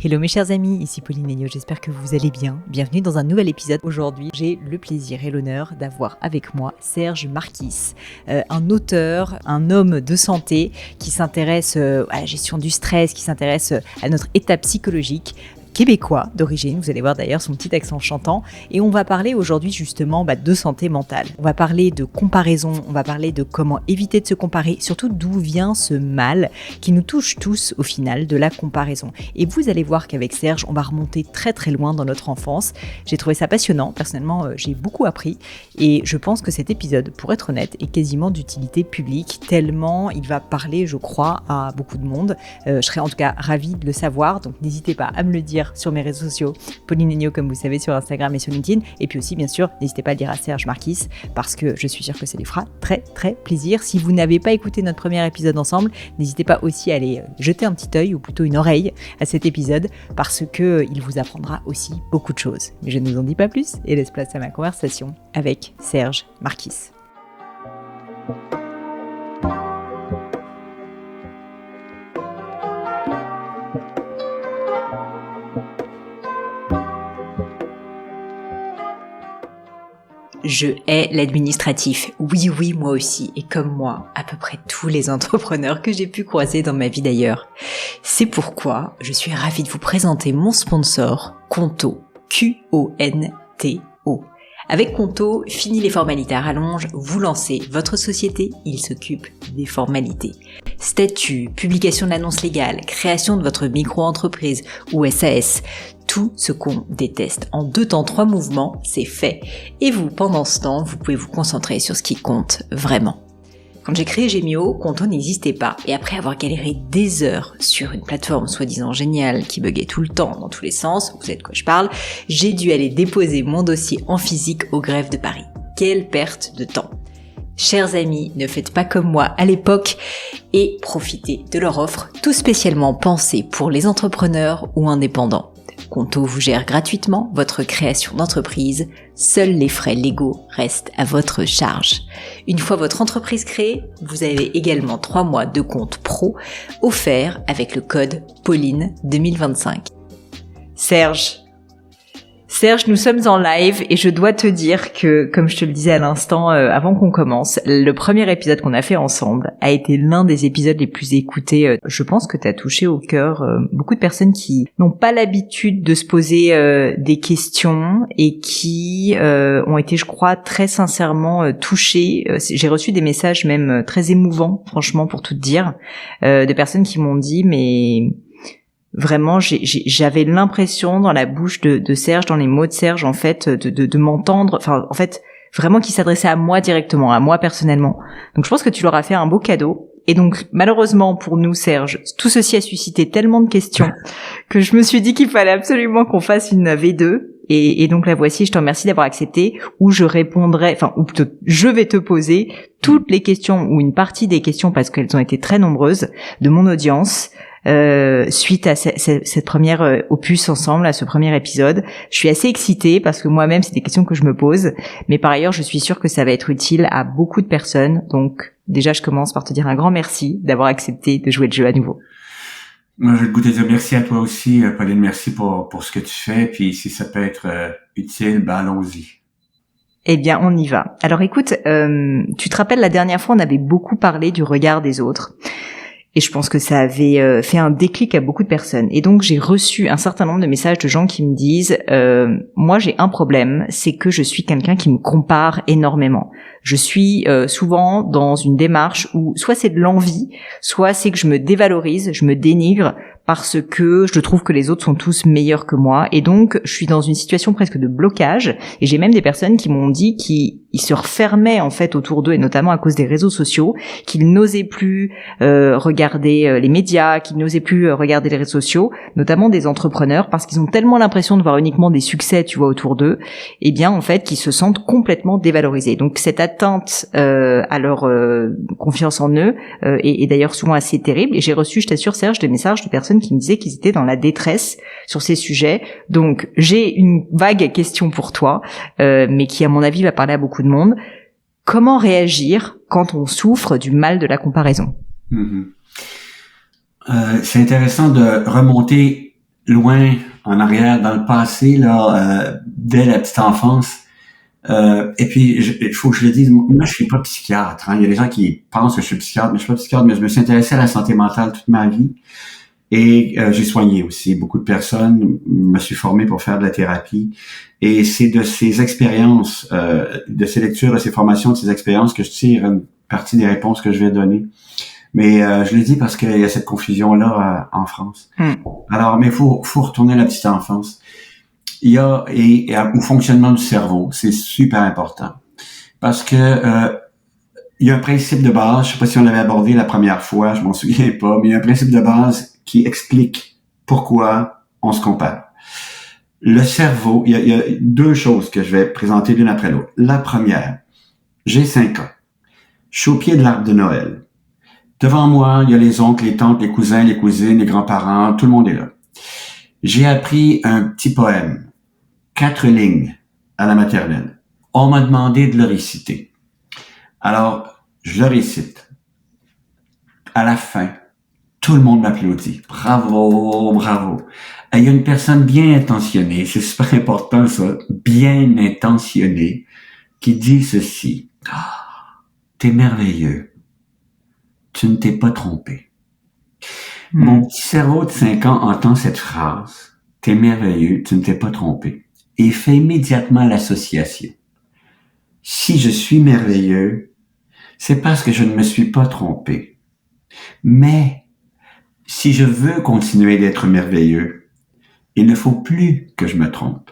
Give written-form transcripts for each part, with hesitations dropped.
Hello mes chers amis, ici Pauline Agneau, j'espère que vous allez bien. Bienvenue dans un nouvel épisode. Aujourd'hui, j'ai le plaisir et l'honneur d'avoir avec moi Serge Marquis, un auteur, un homme de santé qui s'intéresse à la gestion du stress, qui s'intéresse à notre état psychologique, québécois d'origine, vous allez voir d'ailleurs son petit accent chantant, et on va parler aujourd'hui justement de santé mentale. On va parler de comparaison, on va parler de comment éviter de se comparer, surtout d'où vient ce mal qui nous touche tous au final de la comparaison. Et vous allez voir qu'avec Serge, on va remonter très très loin dans notre enfance. J'ai trouvé ça passionnant, personnellement j'ai beaucoup appris, et je pense que cet épisode, pour être honnête, est quasiment d'utilité publique, tellement il va parler, je crois, à beaucoup de monde. Je serais en tout cas ravie de le savoir, donc n'hésitez pas à me le dire sur mes réseaux sociaux, Pauline Agneau comme vous savez sur Instagram et sur LinkedIn, et puis aussi bien sûr n'hésitez pas à le dire à Serge Marquis parce que je suis sûre que ça lui fera très très plaisir. Si vous n'avez pas écouté notre premier épisode ensemble, n'hésitez pas aussi à aller jeter un petit œil ou plutôt une oreille à cet épisode parce que il vous apprendra aussi beaucoup de choses. Mais je ne vous en dis pas plus et laisse place à ma conversation avec Serge Marquis. Je hais l'administratif. Oui, moi aussi. Et comme moi, à peu près tous les entrepreneurs que j'ai pu croiser dans ma vie d'ailleurs. C'est pourquoi je suis ravie de vous présenter mon sponsor, Conto. Q-O-N-T-O. Avec Conto, fini les formalités à rallonge, vous lancez votre société, il s'occupe des formalités. Statut, publication de l'annonce légale, création de votre micro-entreprise ou SAS, tout ce qu'on déteste. En 2 temps, 3 mouvements, c'est fait. Et vous, pendant ce temps, vous pouvez vous concentrer sur ce qui compte vraiment. Quand j'ai créé Gemio, Conto n'existait pas. Et après avoir galéré des heures sur une plateforme soi-disant géniale qui buguait tout le temps dans tous les sens, vous savez de quoi je parle, j'ai dû aller déposer mon dossier en physique au greffe de Paris. Quelle perte de temps! Chers amis, ne faites pas comme moi à l'époque et profitez de leur offre tout spécialement pensée pour les entrepreneurs ou indépendants. Conto vous gère gratuitement votre création d'entreprise, seuls les frais légaux restent à votre charge. Une fois votre entreprise créée, vous avez également 3 mois de compte pro offerts avec le code Pauline 2025. Serge, nous sommes en live et je dois te dire que, comme je te le disais à l'instant avant qu'on commence, le premier épisode qu'on a fait ensemble a été l'un des épisodes les plus écoutés. Je pense que tu as touché au cœur beaucoup de personnes qui n'ont pas l'habitude de se poser des questions et qui ont été, je crois, très sincèrement touchées. J'ai reçu des messages même très émouvants, franchement, pour tout te dire, de personnes qui m'ont dit « mais... » Vraiment, j'avais l'impression dans la bouche de Serge, dans les mots de Serge, en fait, de m'entendre, enfin, en fait, vraiment qu'il s'adressait à moi directement, à moi personnellement. Donc, je pense que tu leur as fait un beau cadeau. Et donc, malheureusement pour nous, Serge, tout ceci a suscité tellement de questions que je me suis dit qu'il fallait absolument qu'on fasse une V2. Et donc, la voici, je te remercie d'avoir accepté, où je répondrai, enfin, ou plutôt, je vais te poser toutes les questions, ou une partie des questions, parce qu'elles ont été très nombreuses, de mon audience, suite à cette première opus ensemble, à ce premier épisode. Je suis assez excitée parce que moi-même, c'est des questions que je me pose. Mais par ailleurs, je suis sûre que ça va être utile à beaucoup de personnes. Donc, déjà, je commence par te dire un grand merci d'avoir accepté de jouer le jeu à nouveau. Moi, je vais te goûter dire merci à toi aussi, Pauline. Merci pour ce que tu fais. Puis, si ça peut être utile, allons-y. Eh bien, on y va. Alors, écoute, tu te rappelles, la dernière fois, on avait beaucoup parlé du regard des autres. Et je pense que ça avait fait un déclic à beaucoup de personnes. Et donc, j'ai reçu un certain nombre de messages de gens qui me disent moi, j'ai un problème, c'est que je suis quelqu'un qui me compare énormément. Je suis souvent dans une démarche où soit c'est de l'envie, soit c'est que je me dévalorise, je me dénigre parce que je trouve que les autres sont tous meilleurs que moi. Et donc, je suis dans une situation presque de blocage. Et j'ai même des personnes qui m'ont dit qu'ils se refermaient en fait autour d'eux, et notamment à cause des réseaux sociaux, qu'ils n'osaient plus regarder les médias, qu'ils n'osaient plus regarder les réseaux sociaux, notamment des entrepreneurs, parce qu'ils ont tellement l'impression de voir uniquement des succès, tu vois, autour d'eux, et bien en fait qu'ils se sentent complètement dévalorisés. Donc cette atteinte à leur confiance en eux est d'ailleurs souvent assez terrible. Et j'ai reçu, je t'assure Serge, des messages de personnes qui me disaient qu'ils étaient dans la détresse sur ces sujets. Donc j'ai une vague question pour toi, mais qui à mon avis va parler à beaucoup de monde. Comment réagir quand on souffre du mal de la comparaison? C'est intéressant de remonter loin en arrière, dans le passé, là, dès la petite enfance. Et puis, il faut que je le dise, moi, je suis pas psychiatre. Hein. Il y a des gens qui pensent que je suis psychiatre, mais je suis pas psychiatre, mais je me suis intéressé à la santé mentale toute ma vie. Et j'ai soigné aussi beaucoup de personnes, me suis formé pour faire de la thérapie. Et c'est de ces expériences, de ces lectures, de ces formations, de ces expériences que je tire une partie des réponses que je vais donner. Mais je le dis parce qu'il y a cette confusion-là en France. Alors, mais faut retourner à la petite enfance. Il y a au fonctionnement du cerveau, c'est super important parce que il y a un principe de base, je sais pas si on l'avait abordé la première fois, je m'en souviens pas, mais il y a un principe de base qui explique pourquoi on se compare. Le cerveau, il y a deux choses que je vais présenter l'une après l'autre. La première, j'ai 5 ans. Je suis au pied de l'arbre de Noël. Devant moi, il y a les oncles, les tantes, les cousins, les cousines, les grands-parents, tout le monde est là. J'ai appris un petit poème, 4 lignes à la maternelle. On m'a demandé de le réciter. Alors, je le récite. À la fin, tout le monde m'applaudit. Bravo, bravo. Et il y a une personne bien intentionnée, c'est super important ça, bien intentionnée, qui dit ceci. Ah, t'es merveilleux. Tu ne t'es pas trompé. Mon petit cerveau de 5 ans entend cette phrase. T'es merveilleux, tu ne t'es pas trompé. Et fait immédiatement l'association. Si je suis merveilleux, c'est parce que je ne me suis pas trompé. Mais si je veux continuer d'être merveilleux, il ne faut plus que je me trompe.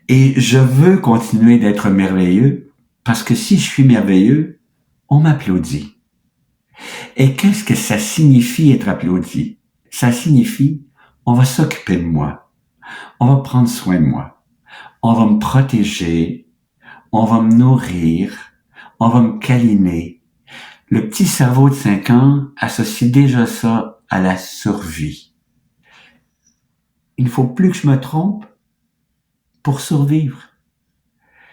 Et je veux continuer d'être merveilleux parce que si je suis merveilleux, on m'applaudit. Et qu'est-ce que ça signifie être applaudi? Ça signifie, on va s'occuper de moi. On va prendre soin de moi. On va me protéger. On va me nourrir. On va me câliner. Le petit cerveau de 5 ans associe déjà ça à la survie. Il ne faut plus que je me trompe pour survivre.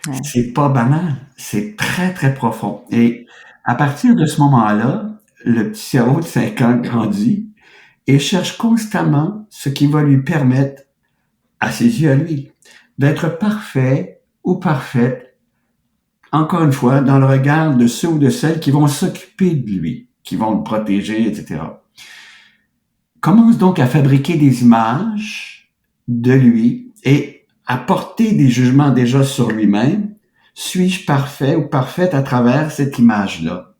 Ouais. C'est pas banal, c'est très, très profond. Et à partir de ce moment-là, le petit cerveau de 5 ans grandit et cherche constamment ce qui va lui permettre, à ses yeux à lui, d'être parfait ou parfaite, encore une fois, dans le regard de ceux ou de celles qui vont s'occuper de lui, qui vont le protéger, etc. Commence donc à fabriquer des images de lui et à porter des jugements déjà sur lui-même. Suis-je parfait ou parfaite à travers cette image-là?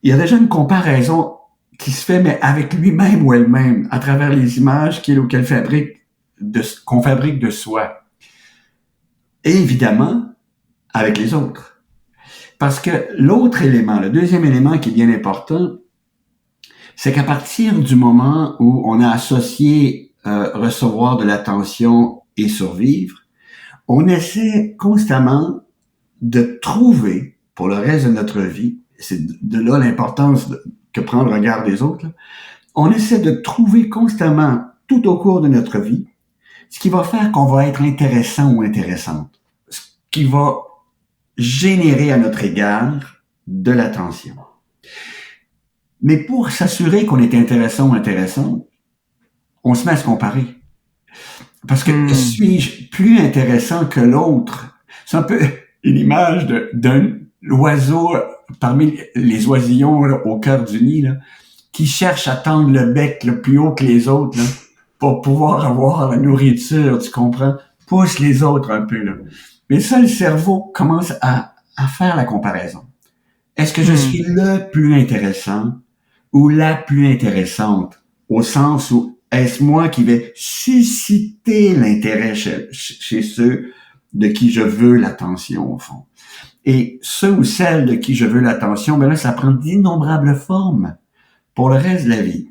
Il y a déjà une comparaison qui se fait, mais avec lui-même ou elle-même, à travers les images qu'il ou qu'elle fabrique, qu'on fabrique de soi. Et évidemment, avec les autres. Parce que l'autre élément, le deuxième élément qui est bien important, c'est qu'à partir du moment où on a associé recevoir de l'attention et survivre, on essaie constamment de trouver, pour le reste de notre vie, c'est de là l'importance que prend le regard des autres, là, on essaie de trouver constamment, tout au cours de notre vie, ce qui va faire qu'on va être intéressant ou intéressante, ce qui va générer à notre égard de l'attention. Mais pour s'assurer qu'on est intéressant ou intéressante, on se met à se comparer. Parce que suis-je plus intéressant que l'autre? C'est un peu une image d'un oiseau parmi les oisillons là, au cœur du nid, là, qui cherche à tendre le bec le plus haut que les autres là, pour pouvoir avoir la nourriture, tu comprends? Pousse les autres un peu. Là. Mais ça, le cerveau commence à faire la comparaison. Est-ce que je suis le plus intéressant ou la plus intéressante? Au sens où est-ce moi qui vais susciter l'intérêt chez ceux de qui je veux l'attention, au fond. Et ceux ou celles de qui je veux l'attention, ben là, ça prend d'innombrables formes pour le reste de la vie.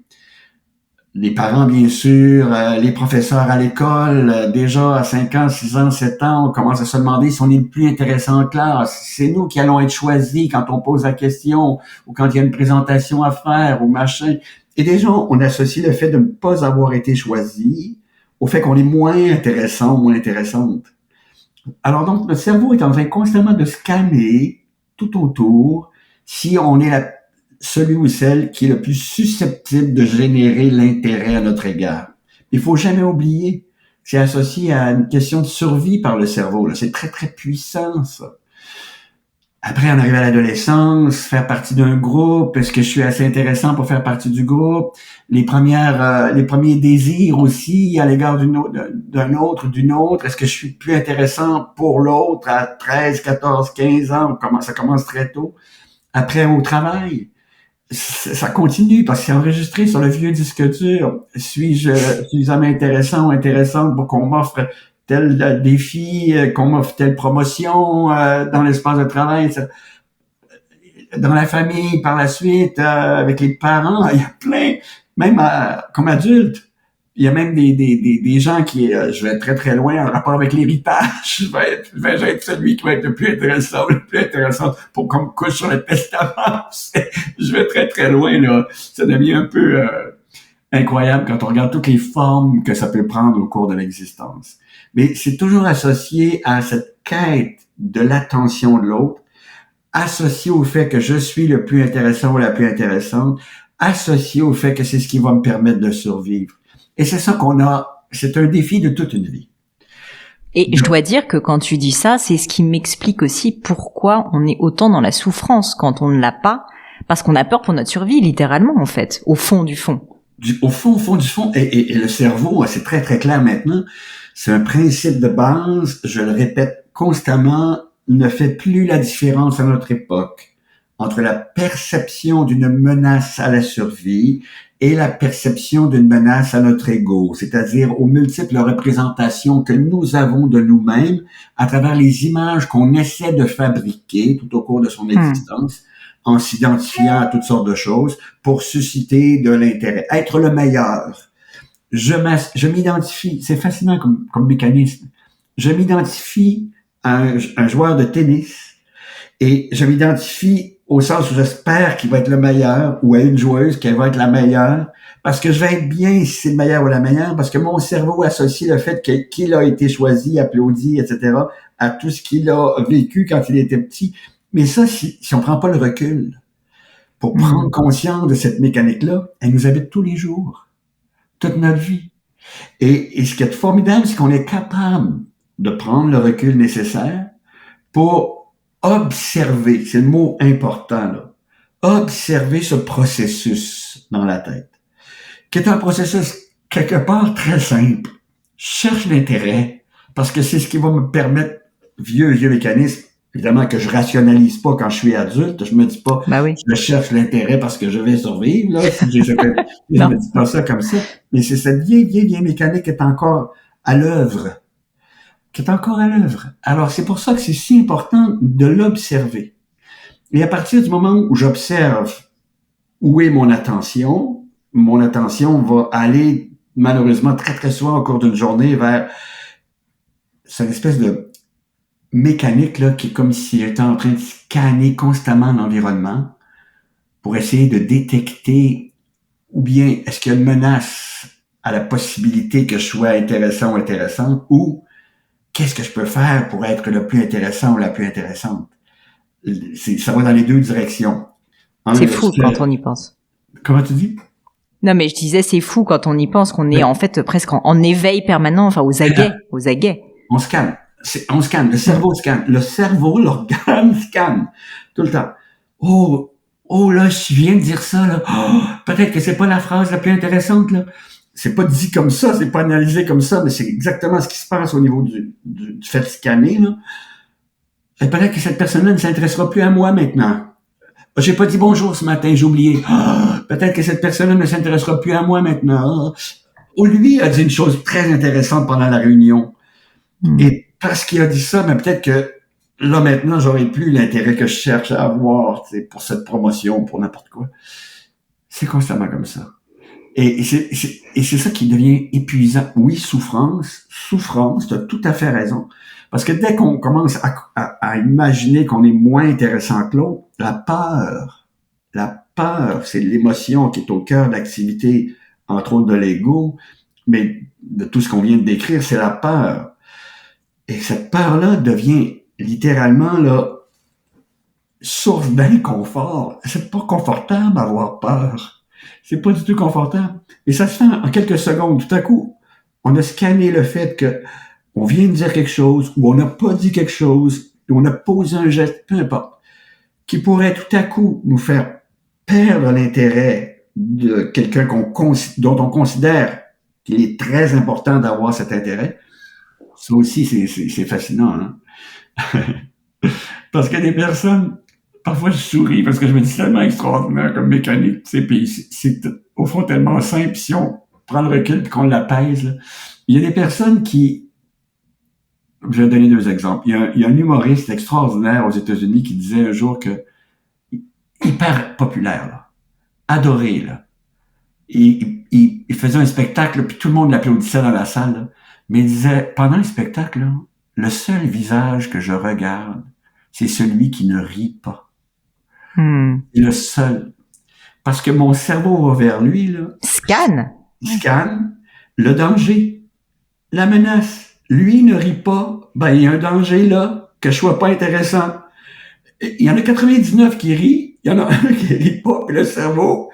Les parents, bien sûr, les professeurs à l'école, déjà à 5 ans, 6 ans, 7 ans, on commence à se demander si on est le plus intéressant en classe. C'est nous qui allons être choisis quand on pose la question ou quand il y a une présentation à faire ou machin. Et déjà, on associe le fait de ne pas avoir été choisi au fait qu'on est moins intéressant ou moins intéressante. Alors donc, notre cerveau est en train constamment de scanner tout autour si on est celui ou celle qui est le plus susceptible de générer l'intérêt à notre égard. Il faut jamais oublier. C'est associé à une question de survie par le cerveau, là. C'est très, très puissant, ça. Après, on arrive à l'adolescence, faire partie d'un groupe. Est-ce que je suis assez intéressant pour faire partie du groupe? Les premiers désirs aussi à l'égard d'une autre. Est-ce que je suis plus intéressant pour l'autre à 13, 14, 15 ans? Ça commence très tôt. Après, au travail, ça continue parce que c'est enregistré sur le vieux disque dur. Suis-je suffisamment intéressant ou intéressante pour qu'on m'offre tel défi, qu'on m'offre telle promotion dans l'espace de travail, dans la famille, par la suite, avec les parents, il y a plein, même comme adulte, il y a même des gens qui, je vais être très très loin en rapport avec l'héritage, je vais être celui qui va être le plus intéressant pour qu'on me couche sur le testament. Je vais très très loin, là. Ça devient un peu incroyable quand on regarde toutes les formes que ça peut prendre au cours de l'existence. Mais c'est toujours associé à cette quête de l'attention de l'autre, associé au fait que je suis le plus intéressant ou la plus intéressante, associé au fait que c'est ce qui va me permettre de survivre. Et c'est ça c'est un défi de toute une vie. Et je dois dire que quand tu dis ça, c'est ce qui m'explique aussi pourquoi on est autant dans la souffrance quand on ne l'a pas, parce qu'on a peur pour notre survie, littéralement, en fait, au fond du fond. Au fond du fond, et le cerveau, c'est très très clair maintenant, c'est un principe de base, je le répète constamment, ne fait plus la différence à notre époque entre la perception d'une menace à la survie et la perception d'une menace à notre ego, c'est-à-dire aux multiples représentations que nous avons de nous-mêmes à travers les images qu'on essaie de fabriquer tout au cours de son existence, en s'identifiant à toutes sortes de choses pour susciter de l'intérêt, être le meilleur. Je m'identifie, c'est fascinant comme mécanisme, je m'identifie à un joueur de tennis et je m'identifie au sens où j'espère qu'il va être le meilleur ou à une joueuse qu'elle va être la meilleure parce que je vais être bien si c'est le meilleur ou la meilleure parce que mon cerveau associe le fait qu'il a été choisi, applaudi, etc. à tout ce qu'il a vécu quand il était petit. Mais ça, si on prend pas le recul pour prendre conscience de cette mécanique-là, elle nous habite tous les jours, toute notre vie. Et ce qui est formidable, c'est qu'on est capable de prendre le recul nécessaire pour observer, c'est le mot important là, observer ce processus dans la tête, qui est un processus quelque part très simple. Je cherche l'intérêt, parce que c'est ce qui va me permettre, vieux mécanisme, évidemment que je rationalise pas quand je suis adulte, je me dis pas, je cherche l'intérêt parce que je vais survivre, là, je me dis pas ça comme ça, mais c'est cette vieille mécanique qui est encore à l'œuvre. Alors, c'est pour ça que c'est si important de l'observer. Et à partir du moment où j'observe où est mon attention va aller, malheureusement, très, très souvent au cours d'une journée vers cette espèce de mécanique, là, qui est comme si j'étais en train de scanner constamment l'environnement pour essayer de détecter ou bien est-ce qu'il y a une menace à la possibilité que je sois intéressant ou intéressante ou qu'est-ce que je peux faire pour être le plus intéressant ou la plus intéressante? Ça va dans les deux directions. C'est fou quand on y pense. Comment tu dis? Non, mais je disais, c'est fou quand on y pense qu'on est en fait presque en éveil permanent, enfin aux aguets. On scanne. On scanne. Le cerveau scanne. Le cerveau, l'organe scanne. Tout le temps. Oh là, je viens de dire ça, là. Oh, peut-être que c'est pas la phrase la plus intéressante, là. C'est pas dit comme ça, c'est pas analysé comme ça, mais c'est exactement ce qui se passe au niveau du fait de scanner, là. Et peut-être que cette personne-là ne s'intéressera plus à moi maintenant. J'ai pas dit bonjour ce matin, j'ai oublié. Peut-être que cette personne-là ne s'intéressera plus à moi maintenant. Lui a dit une chose très intéressante pendant la réunion. Et parce qu'il a dit ça, mais peut-être que là maintenant, j'aurai plus l'intérêt que je cherche à avoir, pour cette promotion, pour n'importe quoi. C'est constamment comme ça. Et c'est ça qui devient épuisant. Oui, souffrance, t'as tout à fait raison. Parce que dès qu'on commence à imaginer qu'on est moins intéressant que l'autre, la peur, c'est l'émotion qui est au cœur de l'activité, entre autres de l'ego, mais de tout ce qu'on vient de décrire, c'est la peur. Et cette peur-là devient littéralement, là, source d'inconfort. C'est pas confortable d'avoir peur. C'est pas du tout confortable. Et ça se fait en quelques secondes. Tout à coup, on a scanné le fait que on vient de dire quelque chose, ou on n'a pas dit quelque chose, ou on a posé un geste, peu importe, qui pourrait tout à coup nous faire perdre l'intérêt de quelqu'un dont on considère qu'il est très important d'avoir cet intérêt. Ça aussi, c'est fascinant, hein? Parce qu'il y a des personnes, parfois je souris parce que je me dis c'est tellement extraordinaire comme mécanique, tu sais, puis c'est au fond tellement simple, si on prend le recul et qu'on l'apaise, là. Il y a des personnes qui, je vais donner 2 exemples. Il y a un humoriste extraordinaire aux États-Unis qui disait un jour que, hyper populaire, là, adoré, là. Il faisait un spectacle, puis tout le monde l'applaudissait dans la salle, là. Mais il disait, pendant le spectacle, là, le seul visage que je regarde, c'est celui qui ne rit pas. C'est le seul. Parce que mon cerveau va vers lui, là. Il scanne le danger, la menace. Lui ne rit pas, ben, il y a un danger là, que je sois pas intéressant. Il y en a 99 qui rient, il y en a un qui rit pas, puis le cerveau,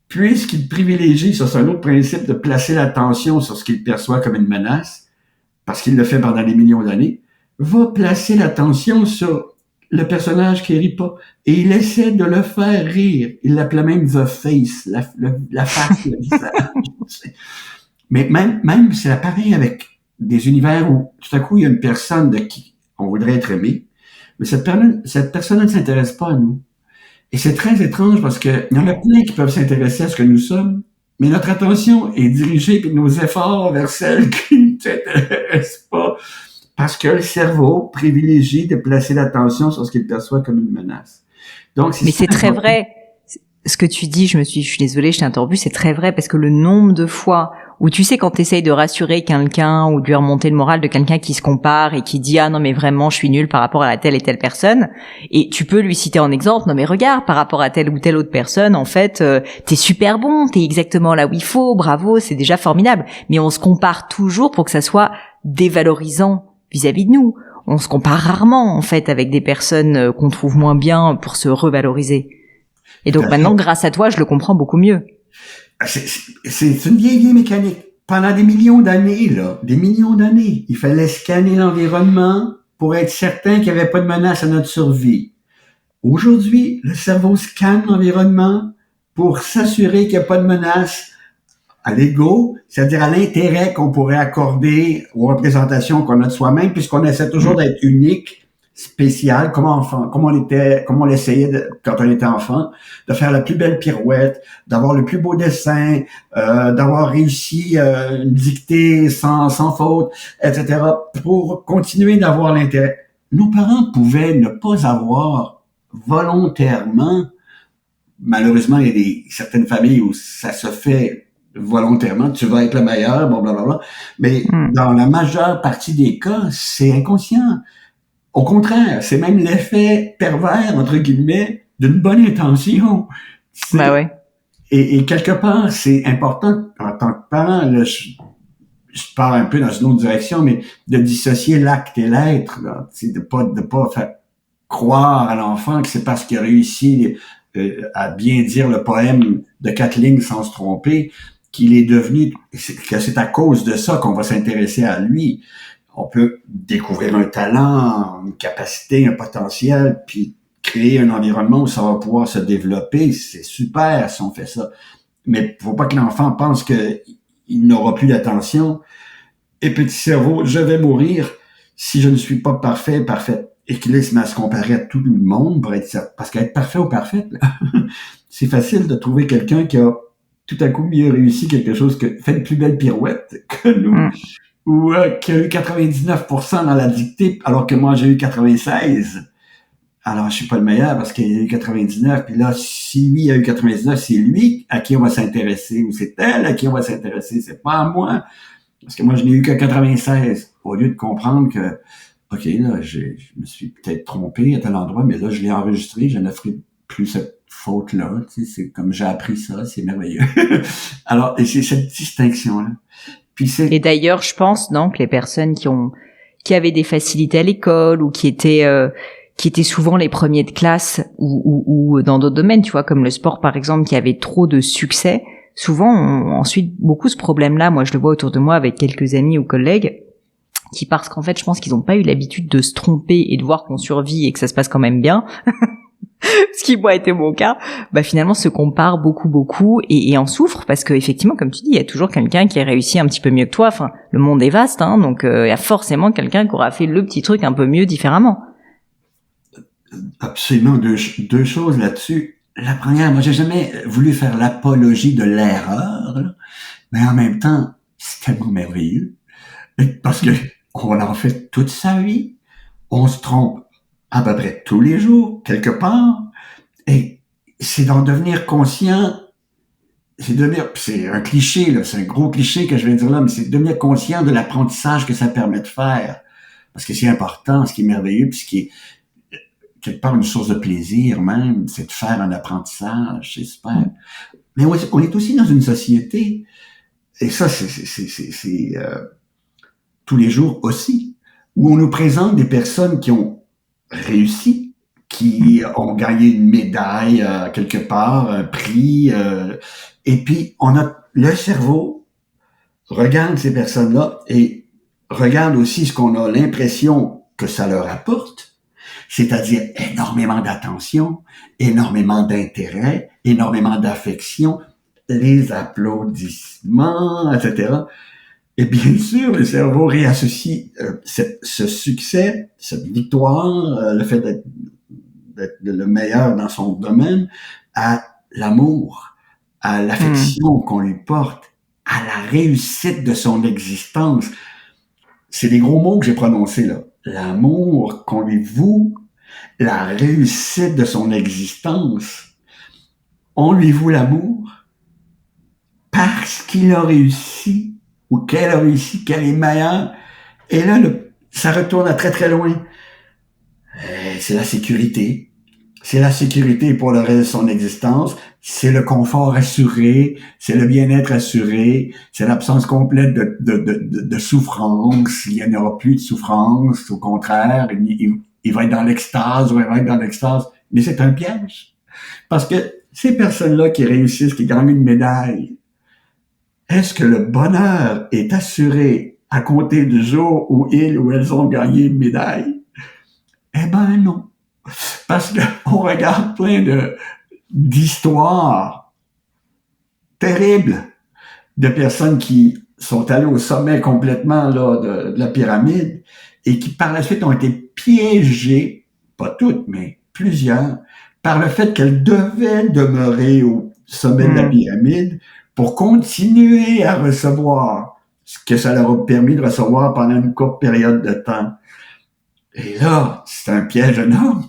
puisqu'il privilégie, ça c'est un autre principe, de placer l'attention sur ce qu'il perçoit comme une menace, parce qu'il le fait pendant des millions d'années, va placer l'attention sur le personnage qui rit pas. Et il essaie de le faire rire. Il l'appelait même the face, la face, le visage. Mais même c'est pareil avec des univers où tout à coup il y a une personne de qui on voudrait être aimé, mais cette personne ne s'intéresse pas à nous. Et c'est très étrange parce que il y en a plein qui peuvent s'intéresser à ce que nous sommes, mais notre attention est dirigée puis nos efforts vers celles qui ne s'intéressent pas. Parce que le cerveau privilégie de placer l'attention sur ce qu'il perçoit comme une menace. Donc, mais c'est très vrai. Ce que tu dis, je suis désolée, je t'ai interrompu, c'est très vrai parce que le nombre de fois où tu sais quand t'essayes de rassurer quelqu'un ou de lui remonter le moral de quelqu'un qui se compare et qui dit ah non mais vraiment je suis nul par rapport à telle et telle personne, et tu peux lui citer en exemple non mais regarde par rapport à telle ou telle autre personne en fait t'es super bon, t'es exactement là où il faut, bravo, c'est déjà formidable, mais on se compare toujours pour que ça soit dévalorisant vis-à-vis de nous. On se compare rarement en fait avec des personnes qu'on trouve moins bien pour se revaloriser. Et donc maintenant, grâce à toi, je le comprends beaucoup mieux. C'est une vieille mécanique. Pendant des millions d'années, il fallait scanner l'environnement pour être certain qu'il n'y avait pas de menace à notre survie. Aujourd'hui, le cerveau scanne l'environnement pour s'assurer qu'il n'y a pas de menace à l'ego, c'est-à-dire à l'intérêt qu'on pourrait accorder aux représentations qu'on a de soi-même, puisqu'on essaie toujours d'être unique, spécial, comme on l'essayait quand on était enfant, de faire la plus belle pirouette, d'avoir le plus beau dessin, d'avoir réussi une dictée sans faute, etc., pour continuer d'avoir l'intérêt. Nos parents pouvaient ne pas avoir volontairement, malheureusement, il y a certaines familles où ça se fait volontairement, tu vas être le meilleur, bon, blablabla. Mais dans la majeure partie des cas, c'est inconscient. Au contraire, c'est même l'effet pervers, entre guillemets, d'une bonne intention. Bah ouais. Et quelque part, c'est important, en tant que parent, là, je pars un peu dans une autre direction, mais de dissocier l'acte et l'être, là, de pas faire croire à l'enfant que c'est parce qu'il a réussi à bien dire le poème de 4 lignes sans se tromper, qu'il est devenu, que c'est à cause de ça qu'on va s'intéresser à lui. On peut découvrir un talent, une capacité, un potentiel, puis créer un environnement où ça va pouvoir se développer. C'est super si on fait ça. Mais faut pas que l'enfant pense qu'il n'aura plus d'attention. Et petit cerveau, je vais mourir si je ne suis pas parfait. Et qu'il se met à se comparer à tout le monde pour être certain. Parce qu'être parfait ou parfaite, c'est facile de trouver quelqu'un qui a tout à coup mieux réussi quelque chose, fait une plus belle pirouette que nous, ou qui a eu 99% dans la dictée, alors que moi j'ai eu 96. Alors je suis pas le meilleur parce qu'il a eu 99, puis là, si lui a eu 99, c'est lui à qui on va s'intéresser, ou c'est elle à qui on va s'intéresser, c'est pas à moi, parce que moi je n'ai eu que 96, au lieu de comprendre que OK, là, je me suis peut-être trompé à tel endroit, mais là, je l'ai enregistré, je ne ferai plus cette faute-là. Tu sais, c'est comme j'ai appris ça, c'est merveilleux. Alors, et c'est cette distinction-là. Puis et d'ailleurs, je pense, donc, les personnes qui avaient des facilités à l'école ou qui étaient souvent les premiers de classe ou dans d'autres domaines, tu vois, comme le sport, par exemple, qui avait trop de succès, souvent ont ensuite beaucoup ce problème-là. Moi, je le vois autour de moi avec quelques amis ou collègues qui, parce qu'en fait, je pense qu'ils n'ont pas eu l'habitude de se tromper et de voir qu'on survit et que ça se passe quand même bien, ce qui moi été mon cas, bah finalement se comparent beaucoup et en souffrent parce que effectivement, comme tu dis, il y a toujours quelqu'un qui a réussi un petit peu mieux que toi. Enfin, le monde est vaste, hein, donc il y a forcément quelqu'un qui aura fait le petit truc un peu mieux différemment. Absolument, deux choses là-dessus. La première, moi, j'ai jamais voulu faire l'apologie de l'erreur, là, mais en même temps, c'est tellement merveilleux parce que on en fait toute sa vie, on se trompe à peu près tous les jours, quelque part, et c'est d'en devenir conscient, c'est un cliché, là, c'est un gros cliché que je vais dire là, mais c'est de devenir conscient de l'apprentissage que ça permet de faire. Parce que c'est important, ce qui est merveilleux, puis ce qui est quelque part une source de plaisir même, c'est de faire un apprentissage, c'est super. Mais on est aussi dans une société, et ça, c'est tous les jours aussi, où on nous présente des personnes qui ont réussi, qui ont gagné une médaille quelque part, un prix, et puis on a le cerveau regarde ces personnes-là et regarde aussi ce qu'on a l'impression que ça leur apporte, c'est-à-dire énormément d'attention, énormément d'intérêt, énormément d'affection, les applaudissements, etc. Et bien sûr, le cerveau réassocie ce succès, cette victoire, le fait d'être le meilleur dans son domaine, à l'amour, à l'affection qu'on lui porte, à la réussite de son existence. C'est des gros mots que j'ai prononcés là. L'amour qu'on lui voue, la réussite de son existence. On lui voue l'amour parce qu'il a réussi ou qu'elle a réussi, qu'elle est meilleure. Et là, ça retourne à très très loin. C'est la sécurité. C'est la sécurité pour le reste de son existence. C'est le confort assuré. C'est le bien-être assuré. C'est l'absence complète de souffrance. Il n'y en aura plus de souffrance. Au contraire, il va être dans l'extase ou elle va être dans l'extase. Mais c'est un piège. Parce que ces personnes-là qui réussissent, qui gagnent une médaille, est-ce que le bonheur est assuré à compter du jour où ils ou elles ont gagné une médaille? Eh ben non. Parce qu'on regarde plein d'histoires terribles de personnes qui sont allées au sommet complètement là, de la pyramide et qui par la suite ont été piégées, pas toutes, mais plusieurs, par le fait qu'elles devaient demeurer au sommet de la pyramide pour continuer à recevoir ce que ça leur a permis de recevoir pendant une courte période de temps. Et là, c'est un piège énorme.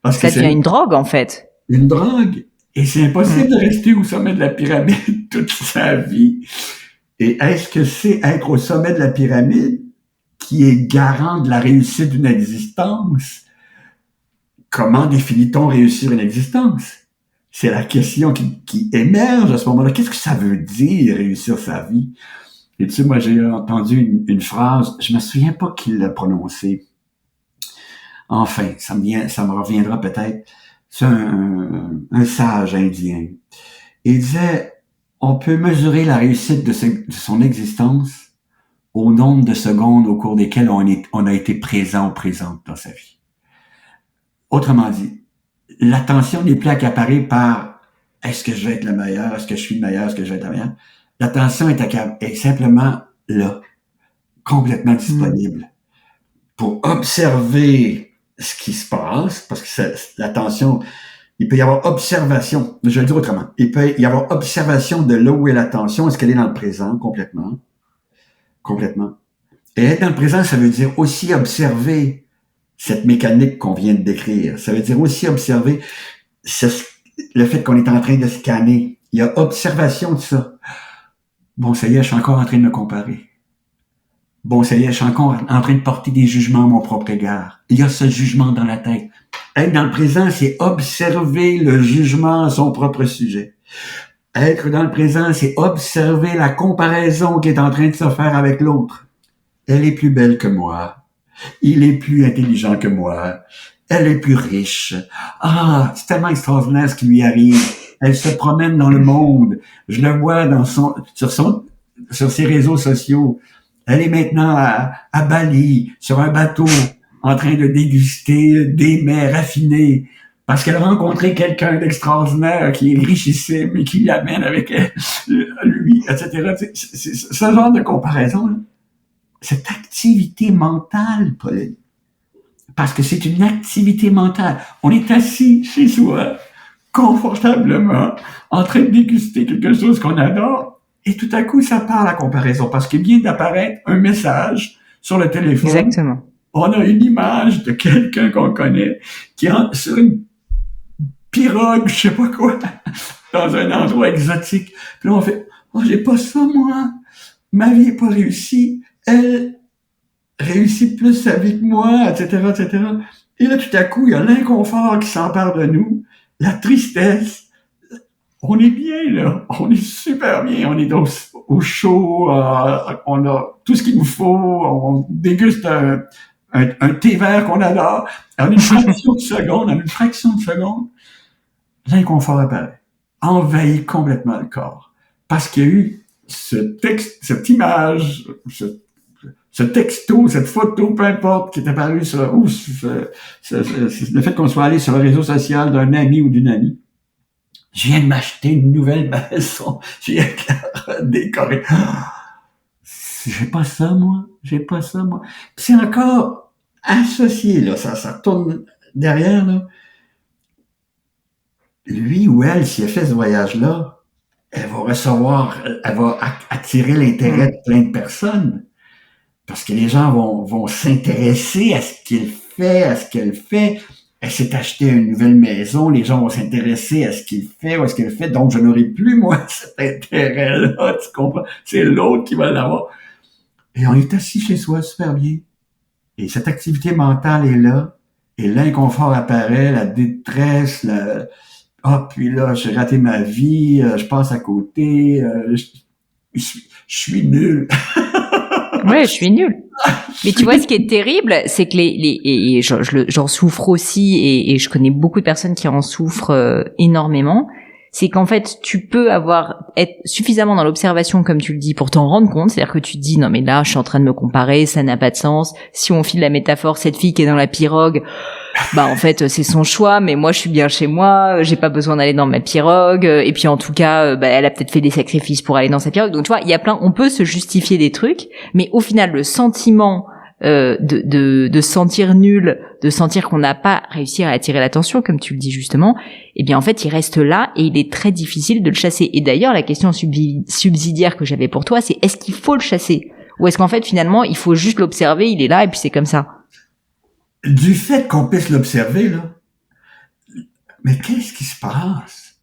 Parce que ça devient une drogue, en fait. Une drogue. Et c'est impossible de rester au sommet de la pyramide toute sa vie. Et est-ce que c'est être au sommet de la pyramide qui est garant de la réussite d'une existence? Comment définit-on réussir une existence? C'est la question qui émerge à ce moment-là. Qu'est-ce que ça veut dire réussir sa vie? Et tu sais, moi, j'ai entendu une phrase, je me souviens pas qui l'a prononcée. Enfin, ça me reviendra peut-être. C'est un sage indien. Il disait, on peut mesurer la réussite de son existence au nombre de secondes au cours desquelles on a été présent ou présente dans sa vie. Autrement dit, l'attention n'est plus accaparée par est-ce que je vais être le meilleur, est-ce que je suis le meilleur, est-ce que je vais être le meilleur. L'attention est simplement là, complètement disponible pour observer ce qui se passe, parce que l'attention, il peut y avoir observation, je vais le dire autrement, il peut y avoir observation de là où est l'attention, est-ce qu'elle est dans le présent complètement. Et être dans le présent, ça veut dire aussi observer cette mécanique qu'on vient de décrire. Ça veut dire aussi observer le fait qu'on est en train de scanner. Il y a observation de ça. Bon, ça y est, je suis encore en train de me comparer. Bon, ça y est, je suis encore en train de porter des jugements à mon propre égard. Il y a ce jugement dans la tête. Être dans le présent, c'est observer le jugement à son propre sujet. Être dans le présent, c'est observer la comparaison qui est en train de se faire avec l'autre. Elle est plus belle que moi. Il est plus intelligent que moi. Elle est plus riche. Ah, c'est tellement extraordinaire ce qui lui arrive. Elle se promène dans le monde. Je le vois sur ses réseaux sociaux. Elle est maintenant à Bali, sur un bateau, en train de déguster des mets raffinés, parce qu'elle a rencontré quelqu'un d'extraordinaire qui est richissime et qui l'amène avec elle, lui, etc. C'est ce genre de comparaison, là. Cette activité mentale, Pauline, parce que c'est une activité mentale. On est assis chez soi, confortablement, en train de déguster quelque chose qu'on adore, et tout à coup, ça part la comparaison, parce qu'il vient d'apparaître un message sur le téléphone. Exactement. On a une image de quelqu'un qu'on connaît qui est sur une pirogue, je sais pas quoi, dans un endroit exotique. Puis là, on fait, oh, j'ai pas ça, moi. Ma vie est pas réussie. Elle réussit plus sa vie que moi, etc., etc. Et là, tout à coup, il y a l'inconfort qui s'empare de nous, la tristesse. On est bien, là. On est super bien. On est au chaud. On a tout ce qu'il nous faut. On déguste un thé vert qu'on adore. En une fraction de seconde, l'inconfort apparaît. Envahit complètement le corps. Parce qu'il y a eu cette image, ce texto, cette photo, peu importe, qui est apparu sur, le fait qu'on soit allé sur le réseau social d'un ami ou d'une amie. Je viens de m'acheter une nouvelle maison. Je viens de la décorer. J'ai pas ça, moi. C'est encore associé, là. Ça tourne derrière, là. Lui ou elle, si elle fait ce voyage-là, elle va attirer l'intérêt de plein de personnes. Parce que les gens vont s'intéresser à ce qu'il fait, à ce qu'elle fait. Elle s'est acheté une nouvelle maison, les gens vont s'intéresser à ce qu'il fait ou à ce qu'elle fait, donc je n'aurai plus, moi, cet intérêt-là, tu comprends? C'est l'autre qui va l'avoir. Et on est assis chez soi super bien. Et cette activité mentale est là, et l'inconfort apparaît, la détresse, puis là, j'ai raté ma vie, je passe à côté, je suis nul. Ouais, je suis nulle. Mais tu vois, ce qui est terrible, c'est que et j'en souffre aussi, et je connais beaucoup de personnes qui en souffrent énormément. C'est qu'en fait, tu peux être suffisamment dans l'observation, comme tu le dis, pour t'en rendre compte. C'est-à-dire que tu te dis, non mais là, je suis en train de me comparer, ça n'a pas de sens. Si on file la métaphore, cette fille qui est dans la pirogue, bah en fait, c'est son choix, mais moi, je suis bien chez moi, j'ai pas besoin d'aller dans ma pirogue. Et puis en tout cas, elle a peut-être fait des sacrifices pour aller dans sa pirogue. Donc tu vois, il y a on peut se justifier des trucs, mais au final, le sentiment de sentir nul, de sentir qu'on n'a pas réussi à attirer l'attention, comme tu le dis justement, eh bien en fait il reste là et il est très difficile de le chasser. Et d'ailleurs la question subsidiaire que j'avais pour toi, c'est est-ce qu'il faut le chasser, ou est-ce qu'en fait finalement il faut juste l'observer, il est là et puis c'est comme ça? Du fait qu'on puisse l'observer, là, mais qu'est-ce qui se passe?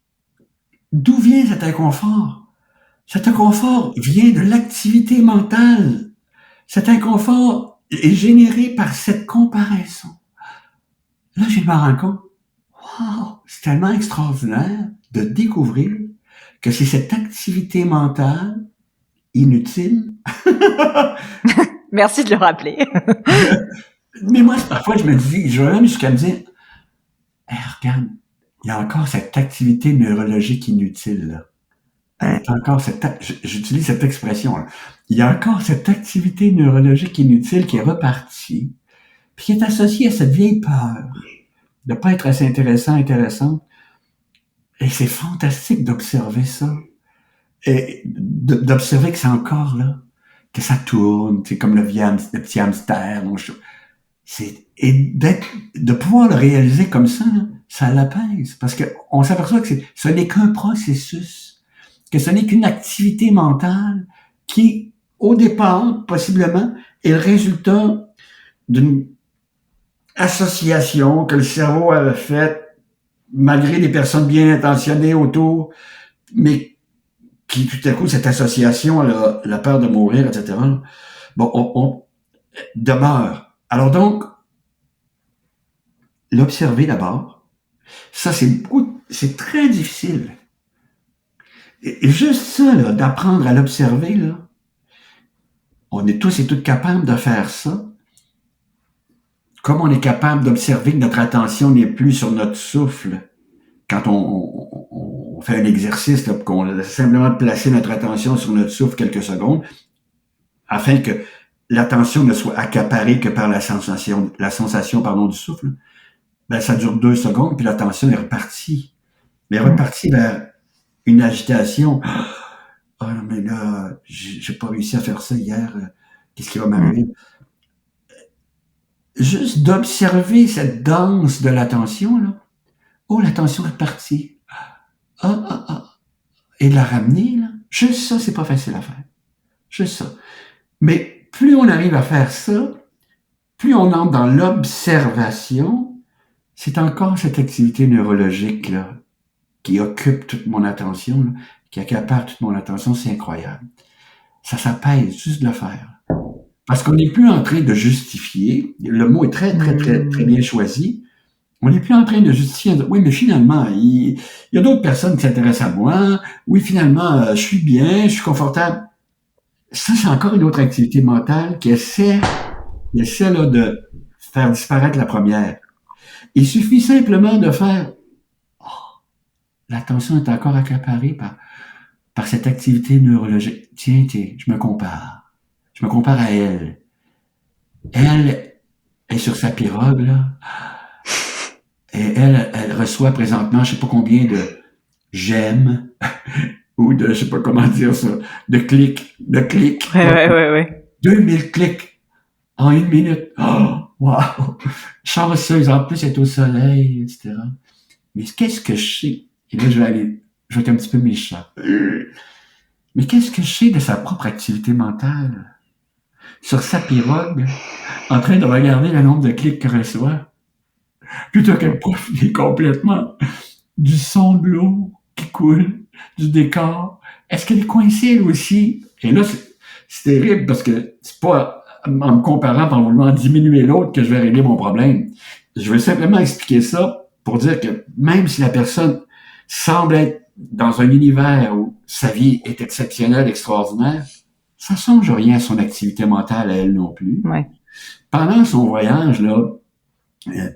D'où vient cet inconfort? Cet inconfort vient de l'activité mentale. Cet inconfort est généré par cette comparaison. Là, je me rends compte, wow, c'est tellement extraordinaire de découvrir que c'est cette activité mentale inutile. Merci de le rappeler. Mais moi, parfois, je vais même jusqu'à me dire, hey, regarde, il y a encore cette activité neurologique inutile, là. J'utilise cette expression, là. Il y a encore cette activité neurologique inutile qui est repartie, puis qui est associée à cette vieille peur de pas être assez intéressante. Et c'est fantastique d'observer ça. Et d'observer que c'est encore là, que ça tourne, c'est comme le petit hamster. Et de pouvoir le réaliser comme ça, là, ça l'apaise. Parce que on s'aperçoit que ce n'est qu'un processus, que ce n'est qu'une activité mentale qui, au départ, possiblement, est le résultat d'une association que le cerveau avait faite, malgré des personnes bien intentionnées autour, mais qui, tout à coup, cette association, la peur de mourir, etc., bon, on demeure. Alors donc, l'observer d'abord, ça, c'est très difficile. Et juste ça, là, d'apprendre à l'observer, là, on est tous et toutes capables de faire ça. Comme on est capable d'observer que notre attention n'est plus sur notre souffle quand on on fait un exercice là, pour qu'on simplement placer notre attention sur notre souffle quelques secondes, afin que l'attention ne soit accaparée que par la sensation du souffle. Ben, ça dure 2 secondes, puis l'attention est repartie. Mais repartie vers une agitation. Oh, mais là, j'ai pas réussi à faire ça hier. Qu'est-ce qui va m'arriver? Juste d'observer cette danse de l'attention, là. Oh, l'attention est partie. Et de la ramener, là. Juste ça, c'est pas facile à faire. Juste ça. Mais plus on arrive à faire ça, plus on entre dans l'observation, c'est encore cette activité neurologique, là, qui occupe toute mon attention, là, qui accapare toute mon attention, c'est incroyable. Ça s'apaise juste de le faire. Parce qu'on n'est plus en train de justifier, le mot est très bien choisi, on n'est plus en train de justifier, oui, mais finalement, il y a d'autres personnes qui s'intéressent à moi, oui, finalement, je suis bien, je suis confortable. Ça, c'est encore une autre activité mentale qui essaie là, de faire disparaître la première. Il suffit simplement de faire l'attention est encore accaparée par cette activité neurologique. Tiens, je me compare. Je me compare à elle. Elle est sur sa pirogue, là. Et elle reçoit présentement, je sais pas combien de j'aime, ou de, je sais pas comment dire ça, de clics. Ouais. 2000 clics en 1 minute. Oh, wow! Chanceuse, en plus, elle est au soleil, etc. Mais qu'est-ce que je sais? Et là, je vais être un petit peu méchant. Mais qu'est-ce que je sais de sa propre activité mentale? Sur sa pirogue, en train de regarder le nombre de clics qu'elle reçoit, plutôt que de profiter complètement du son de l'eau qui coule, du décor. Est-ce qu'elle est coincée, elle aussi? Et là, c'est terrible parce que c'est pas en me comparant, en voulant diminuer l'autre que je vais régler mon problème. Je veux simplement expliquer ça pour dire que même si la personne semble être dans un univers où sa vie est exceptionnelle, extraordinaire, ça ne change rien à son activité mentale à elle non plus. Ouais. Pendant son voyage, là,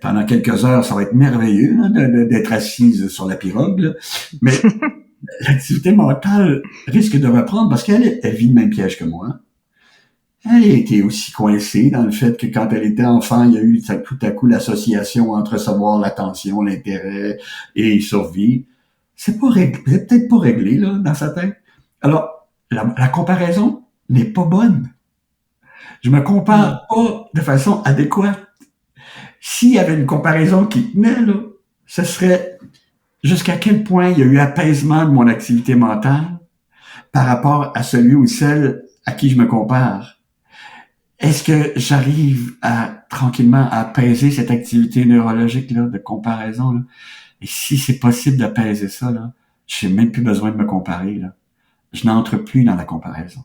pendant quelques heures, ça va être merveilleux là, d'être assise sur la pirogue, là. Mais l'activité mentale risque de reprendre parce qu'elle vit le même piège que moi. Elle a été aussi coincée dans le fait que quand elle était enfant, il y a eu tout à coup l'association entre recevoir l'attention, l'intérêt et survie. C'est peut-être pas réglé là dans sa tête. Alors, la comparaison n'est pas bonne. Je me compare pas de façon adéquate. S'il y avait une comparaison qui tenait, là, ce serait jusqu'à quel point il y a eu apaisement de mon activité mentale par rapport à celui ou celle à qui je me compare. Est-ce que j'arrive tranquillement à apaiser cette activité neurologique-là, de comparaison, là? Et si c'est possible d'apaiser ça, là, j'ai même plus besoin de me comparer, là. Je n'entre plus dans la comparaison.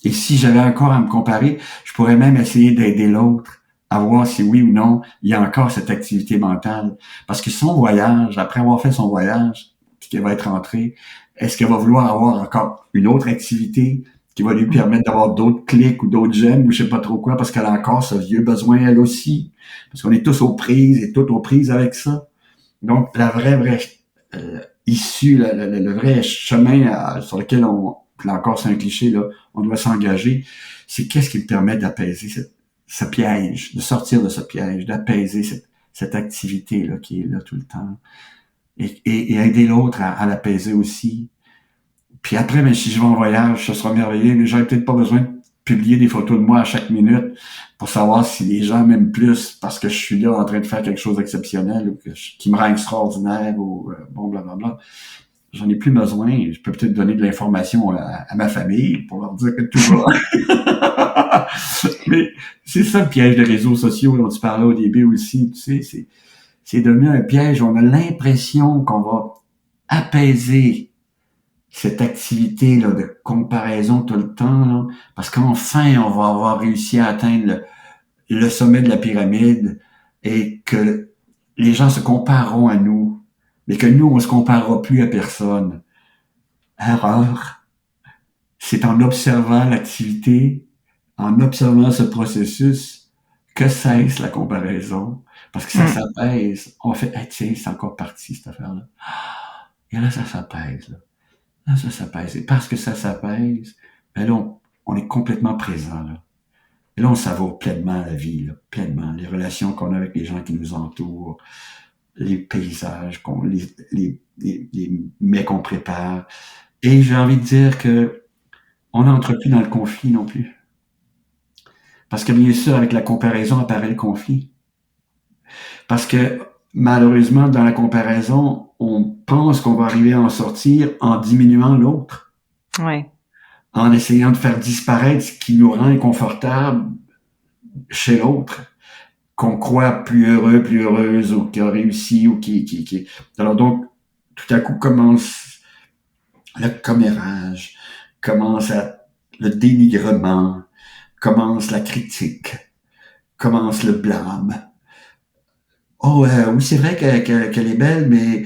Et si j'avais encore à me comparer, je pourrais même essayer d'aider l'autre à voir si oui ou non, il y a encore cette activité mentale. Parce que son voyage, après avoir fait son voyage, puis qu'elle va être rentrée, est-ce qu'elle va vouloir avoir encore une autre activité qui va lui permettre d'avoir d'autres clics ou d'autres j'aime ou je sais pas trop quoi, parce qu'elle a encore ce vieux besoin elle aussi. Parce qu'on est tous aux prises et toutes aux prises avec ça. Donc, la vraie issue, le vrai chemin sur lequel là encore c'est un cliché, là, on doit s'engager, c'est qu'est-ce qui me permet d'apaiser ce piège, de sortir de ce piège, d'apaiser cette activité là qui est là tout le temps. Et aider l'autre à l'apaiser aussi. Puis après, mais si je vais en voyage, ça sera merveilleux, mais j'aurais peut-être pas besoin de publier des photos de moi à chaque minute pour savoir si les gens m'aiment plus parce que je suis là en train de faire quelque chose d'exceptionnel ou qui me rend extraordinaire ou bon, blablabla. J'en ai plus besoin. Je peux peut-être donner de l'information à ma famille pour leur dire que tout va. Mais c'est ça le piège des réseaux sociaux dont tu parlais au début aussi. Tu sais, c'est devenu un piège. On a l'impression qu'on va apaiser cette activité là de comparaison tout le temps, là, parce qu'enfin on va avoir réussi à atteindre le sommet de la pyramide et que les gens se compareront à nous, mais que nous on se comparera plus à personne. Erreur. C'est en observant l'activité, en observant ce processus que cesse la comparaison, parce que ça s'apaise. On fait, tiens, c'est encore parti cette affaire-là. Et là, ça s'apaise. Là, ça s'apaise. Et parce que ça s'apaise, ben là, on est complètement présent. Là. Et là, on savoure pleinement la vie, là, pleinement. Les relations qu'on a avec les gens qui nous entourent, les paysages, les mets qu'on prépare. Et j'ai envie de dire que on n'entre plus dans le conflit non plus. Parce que bien sûr, avec la comparaison apparaît le conflit. Parce que malheureusement, dans la comparaison, on pense qu'on va arriver à en sortir en diminuant l'autre. Ouais. En essayant de faire disparaître ce qui nous rend inconfortable chez l'autre, qu'on croit plus heureux, plus heureuse, ou qui a réussi, ou qui... Alors donc, tout à coup commence le commérage, commence le dénigrement, commence la critique, commence le blâme. Oh, oui, c'est vrai qu'elle est belle, mais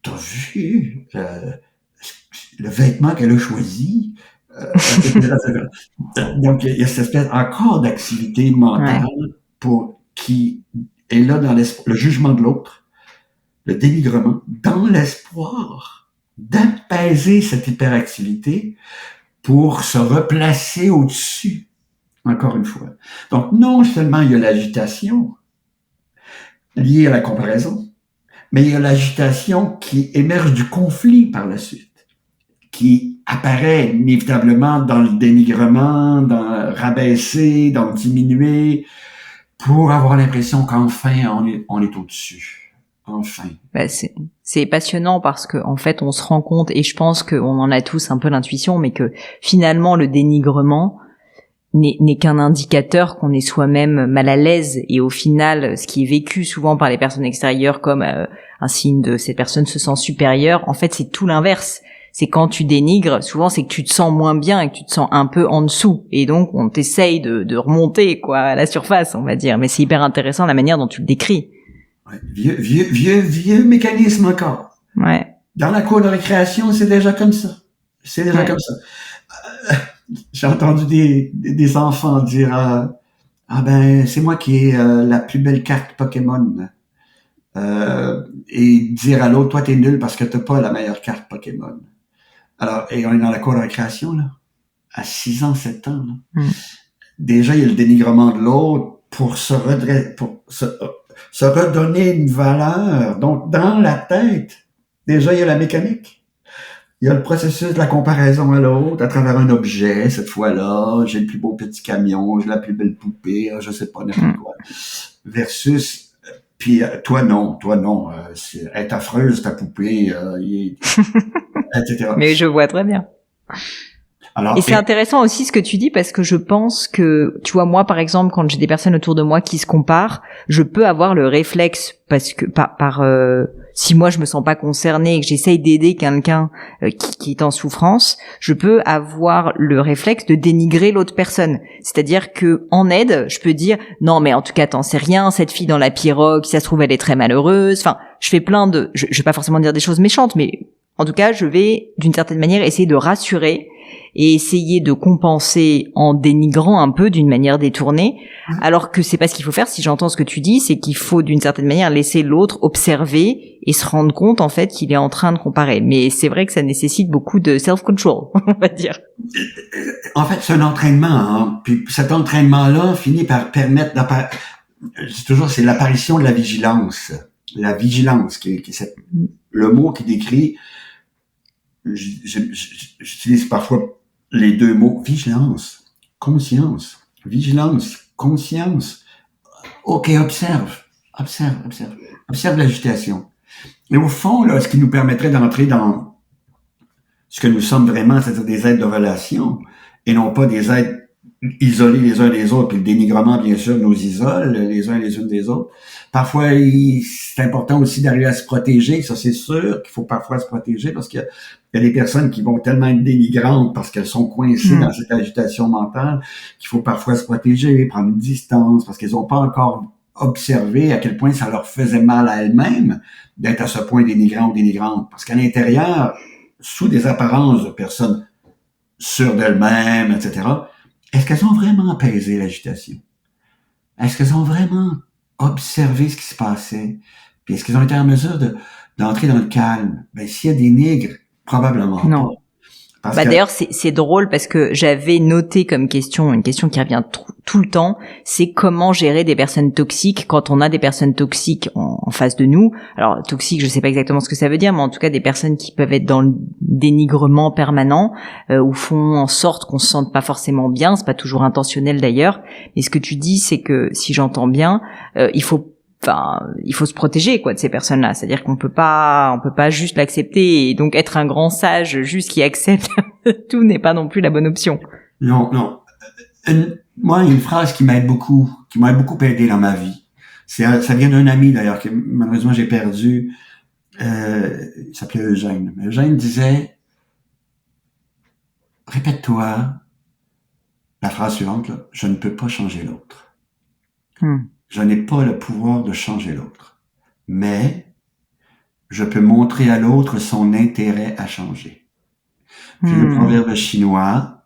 t'as vu le vêtement qu'elle a choisi? Donc, il y a cette espèce encore d'activité mentale pour qui est là dans le jugement de l'autre, le dénigrement, dans l'espoir d'apaiser cette hyperactivité pour se replacer au-dessus, encore une fois. Donc, non seulement il y a l'agitation liée à la comparaison, mais il y a l'agitation qui émerge du conflit par la suite, qui apparaît inévitablement dans le dénigrement, dans le rabaisser, dans le diminuer, pour avoir l'impression qu'enfin on est au-dessus. Enfin. Bah, c'est passionnant parce que en fait on se rend compte, et je pense qu'on en a tous un peu l'intuition, mais que finalement le dénigrement n'est qu'un indicateur qu'on est soi-même mal à l'aise, et au final ce qui est vécu souvent par les personnes extérieures comme un signe de cette personne se sent supérieure, en fait c'est tout l'inverse. C'est quand tu dénigres, souvent c'est que tu te sens moins bien et que tu te sens un peu en dessous, et donc on t'essaye de remonter quoi à la surface, on va dire. Mais c'est hyper intéressant la manière dont tu le décris. Ouais, vieux mécanisme encore. Ouais. Dans la cour de récréation, c'est déjà comme ça. C'est déjà comme ça. J'ai entendu des enfants dire ah ben c'est moi qui ai la plus belle carte Pokémon. Et dire à l'autre, toi t'es nul parce que t'as pas la meilleure carte Pokémon. Alors, et on est dans la cour de récréation, là, à 6 ans, 7 ans. Là. Déjà, il y a le dénigrement de l'autre pour se redonner une valeur. Donc, dans la tête, déjà, il y a la mécanique. Il y a le processus de la comparaison à l'autre à travers un objet. Cette fois-là, j'ai le plus beau petit camion, j'ai la plus belle poupée, je sais pas n'importe quoi. Versus, puis toi non, elle est affreuse ta poupée, etc. Mais je vois très bien. Alors, et c'est intéressant aussi ce que tu dis, parce que je pense que, tu vois, moi par exemple, quand j'ai des personnes autour de moi qui se comparent, je peux avoir le réflexe, parce que si moi je me sens pas concernée et que j'essaye d'aider quelqu'un qui est en souffrance, je peux avoir le réflexe de dénigrer l'autre personne. C'est-à-dire que en aide, je peux dire non mais en tout cas t'en sais rien, cette fille dans la pirogue, si ça se trouve elle est très malheureuse. Enfin, je fais plein de, je vais pas forcément dire des choses méchantes, mais en tout cas je vais d'une certaine manière essayer de rassurer et essayer de compenser en dénigrant un peu d'une manière détournée, alors que c'est pas ce qu'il faut faire. Si j'entends ce que tu dis, c'est qu'il faut d'une certaine manière laisser l'autre observer et se rendre compte en fait qu'il est en train de comparer. Mais c'est vrai que ça nécessite beaucoup de self-control, on va dire. En fait, c'est un entraînement, hein. Puis cet entraînement-là finit par permettre c'est l'apparition de la vigilance. La vigilance, qui est le mot qui décrit. J'utilise parfois les deux mots, vigilance, conscience, vigilance, conscience. Ok, observe l'agitation. Et au fond, là, ce qui nous permettrait d'entrer dans ce que nous sommes vraiment, c'est-à-dire des êtres de relation, et non pas des êtres isolés les uns des autres, puis le dénigrement, bien sûr, nous isole les uns les unes des autres. Parfois, c'est important aussi d'arriver à se protéger, ça c'est sûr qu'il faut parfois se protéger, parce qu'il y a des personnes qui vont tellement être dénigrantes parce qu'elles sont coincées dans cette agitation mentale qu'il faut parfois se protéger, prendre une distance, parce qu'elles n'ont pas encore observé à quel point ça leur faisait mal à elles-mêmes d'être à ce point dénigrant ou dénigrante. Parce qu'à l'intérieur, sous des apparences de personnes sûres d'elles-mêmes, etc., est-ce qu'elles ont vraiment apaisé l'agitation? Est-ce qu'elles ont vraiment observé ce qui se passait? Puis est-ce qu'elles ont été en mesure d'entrer dans le calme. Ben, s'il y a des nègres, probablement Non. pas. Parce Bah que, d'ailleurs c'est drôle parce que j'avais noté comme question une question qui revient tout le temps, c'est comment gérer des personnes toxiques quand on a des personnes toxiques en face de nous. Alors toxique, je sais pas exactement ce que ça veut dire, mais en tout cas des personnes qui peuvent être dans le dénigrement permanent ou font en sorte qu'on se sente pas forcément bien. C'est pas toujours intentionnel d'ailleurs, mais ce que tu dis c'est que si j'entends bien, il faut se protéger quoi de ces personnes-là, c'est-à-dire qu'on peut pas juste l'accepter et donc être un grand sage juste qui accepte tout n'est pas non plus la bonne option. non, non. Moi, une phrase qui m'a beaucoup aidé dans ma vie. Ça vient d'un ami d'ailleurs que malheureusement j'ai perdu. Il s'appelait Eugène. Eugène disait, répète-toi la phrase suivante, là, je ne peux pas changer l'autre. Je n'ai pas le pouvoir de changer l'autre. Mais je peux montrer à l'autre son intérêt à changer. Puis le proverbe chinois,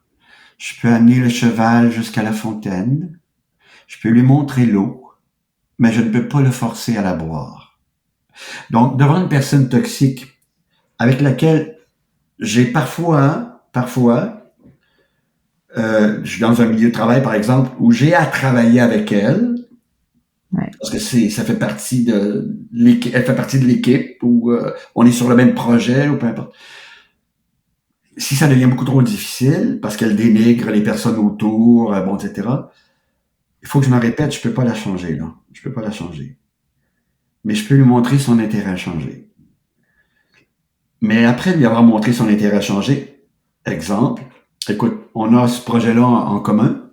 je peux amener le cheval jusqu'à la fontaine, je peux lui montrer l'eau, mais je ne peux pas le forcer à la boire. Donc, devant une personne toxique avec laquelle j'ai parfois, je suis dans un milieu de travail, par exemple, où j'ai à travailler avec elle, parce que ça fait partie de l'équipe, elle fait partie de l'équipe, où on est sur le même projet, ou peu importe. Si ça devient beaucoup trop difficile, parce qu'elle dénigre les personnes autour, bon, etc., il faut que je me répète, je peux pas la changer, là. Je peux pas la changer. Mais je peux lui montrer son intérêt à changer. Mais après lui avoir montré son intérêt à changer, exemple, écoute, on a ce projet-là en commun,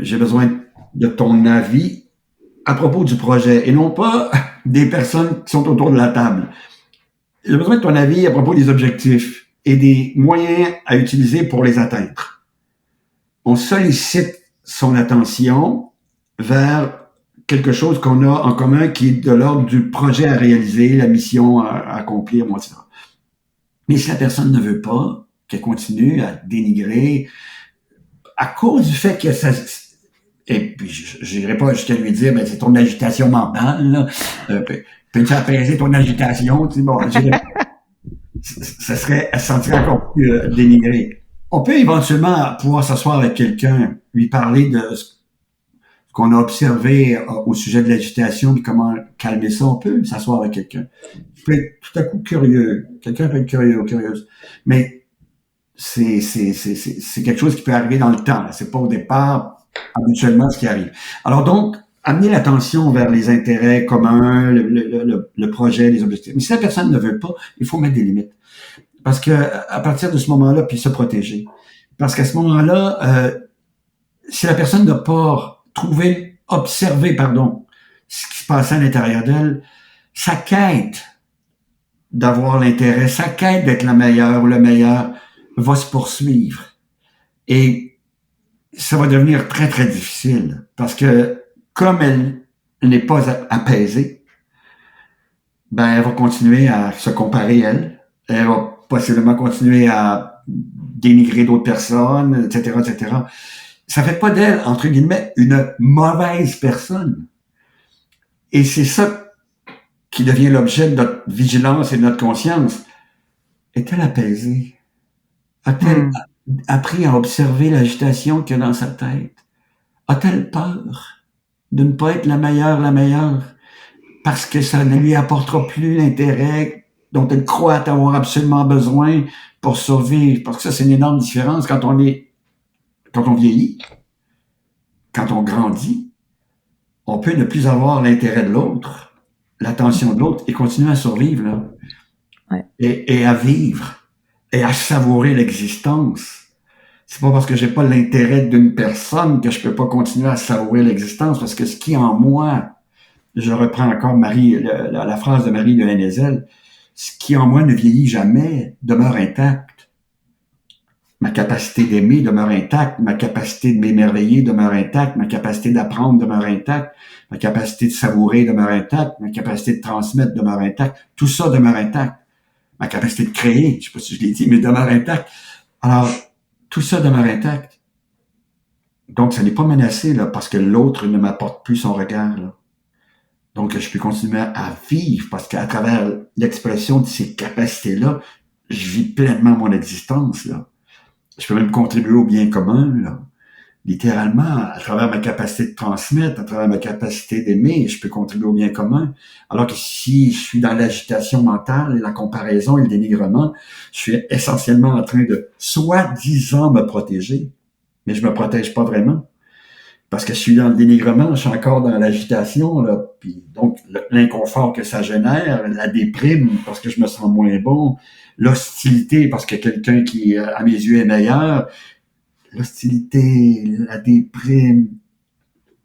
j'ai besoin de ton avis à propos du projet, et non pas des personnes qui sont autour de la table. J'ai besoin de ton avis à propos des objectifs et des moyens à utiliser pour les atteindre. On sollicite son attention vers quelque chose qu'on a en commun qui est de l'ordre du projet à réaliser, la mission à accomplir, etc. Mais si la personne ne veut pas, qu'elle continue à dénigrer à cause du fait que ça... Et puis, je n'irai pas jusqu'à lui dire, ben, c'est ton agitation mentale, là. Peux-tu apaiser ton agitation? Tu sais, bon, ça serait, elle se sentirait encore plus dénigrée. On peut éventuellement pouvoir s'asseoir avec quelqu'un, lui parler de ce qu'on a observé au sujet de l'agitation, puis comment calmer ça. On peut s'asseoir avec quelqu'un. Il peut être tout à coup curieux. Quelqu'un peut être curieux ou curieuse. Mais c'est quelque chose qui peut arriver dans le temps. C'est pas au départ habituellement ce qui arrive. Alors donc, amener l'attention vers les intérêts communs, le projet, les objectifs. Mais si la personne ne veut pas, il faut mettre des limites. Parce que à partir de ce moment-là, puis se protéger. Parce qu'à ce moment-là, si la personne n'a pas observé, ce qui se passait à l'intérieur d'elle, sa quête d'avoir l'intérêt, sa quête d'être la meilleure ou le meilleur va se poursuivre. Et ça va devenir très, très difficile. Parce que comme elle n'est pas apaisée, ben, elle va continuer à se comparer elle. Elle va possiblement continuer à dénigrer d'autres personnes, etc., etc. Ça fait pas d'elle, entre guillemets, une mauvaise personne. Et c'est ça qui devient l'objet de notre vigilance et de notre conscience. Est-elle apaisée? A-t-elle appris à observer l'agitation qu'il y a dans sa tête? A-t-elle peur de ne pas être la meilleure, parce que ça ne lui apportera plus l'intérêt dont elle croit avoir absolument besoin pour survivre? Parce que ça, c'est une énorme différence quand on vieillit, quand on grandit. On peut ne plus avoir l'intérêt de l'autre, l'attention de l'autre, et continuer à survivre, là. Ouais. Et à vivre, et à savourer l'existence. C'est pas parce que j'ai pas l'intérêt d'une personne que je peux pas continuer à savourer l'existence, parce que ce qui est en moi, je reprends encore la phrase de Marie de Hennezel, ce qui en moi ne vieillit jamais demeure intact. Ma capacité d'aimer demeure intacte, ma capacité de m'émerveiller demeure intacte, ma capacité d'apprendre demeure intacte, ma capacité de savourer demeure intacte, ma capacité de transmettre demeure intacte. Tout ça demeure intact. Ma capacité de créer, je sais pas si je l'ai dit, mais demeure intacte. Alors, tout ça demeure intact. Donc, ça n'est pas menacé là, parce que l'autre ne m'apporte plus son regard. Là. Donc, je peux continuer à vivre parce qu'à travers l'expression de ces capacités-là, je vis pleinement mon existence, là. Je peux même contribuer au bien commun, là. Littéralement, à travers ma capacité de transmettre, à travers ma capacité d'aimer, je peux contribuer au bien commun. Alors que si je suis dans l'agitation mentale, la comparaison et le dénigrement, je suis essentiellement en train de soi-disant me protéger, mais je me protège pas vraiment. Parce que je suis dans le dénigrement, je suis encore dans l'agitation, là. Puis donc, l'inconfort que ça génère, la déprime parce que je me sens moins bon, l'hostilité parce que quelqu'un qui, à mes yeux, est meilleur, l'hostilité, la déprime,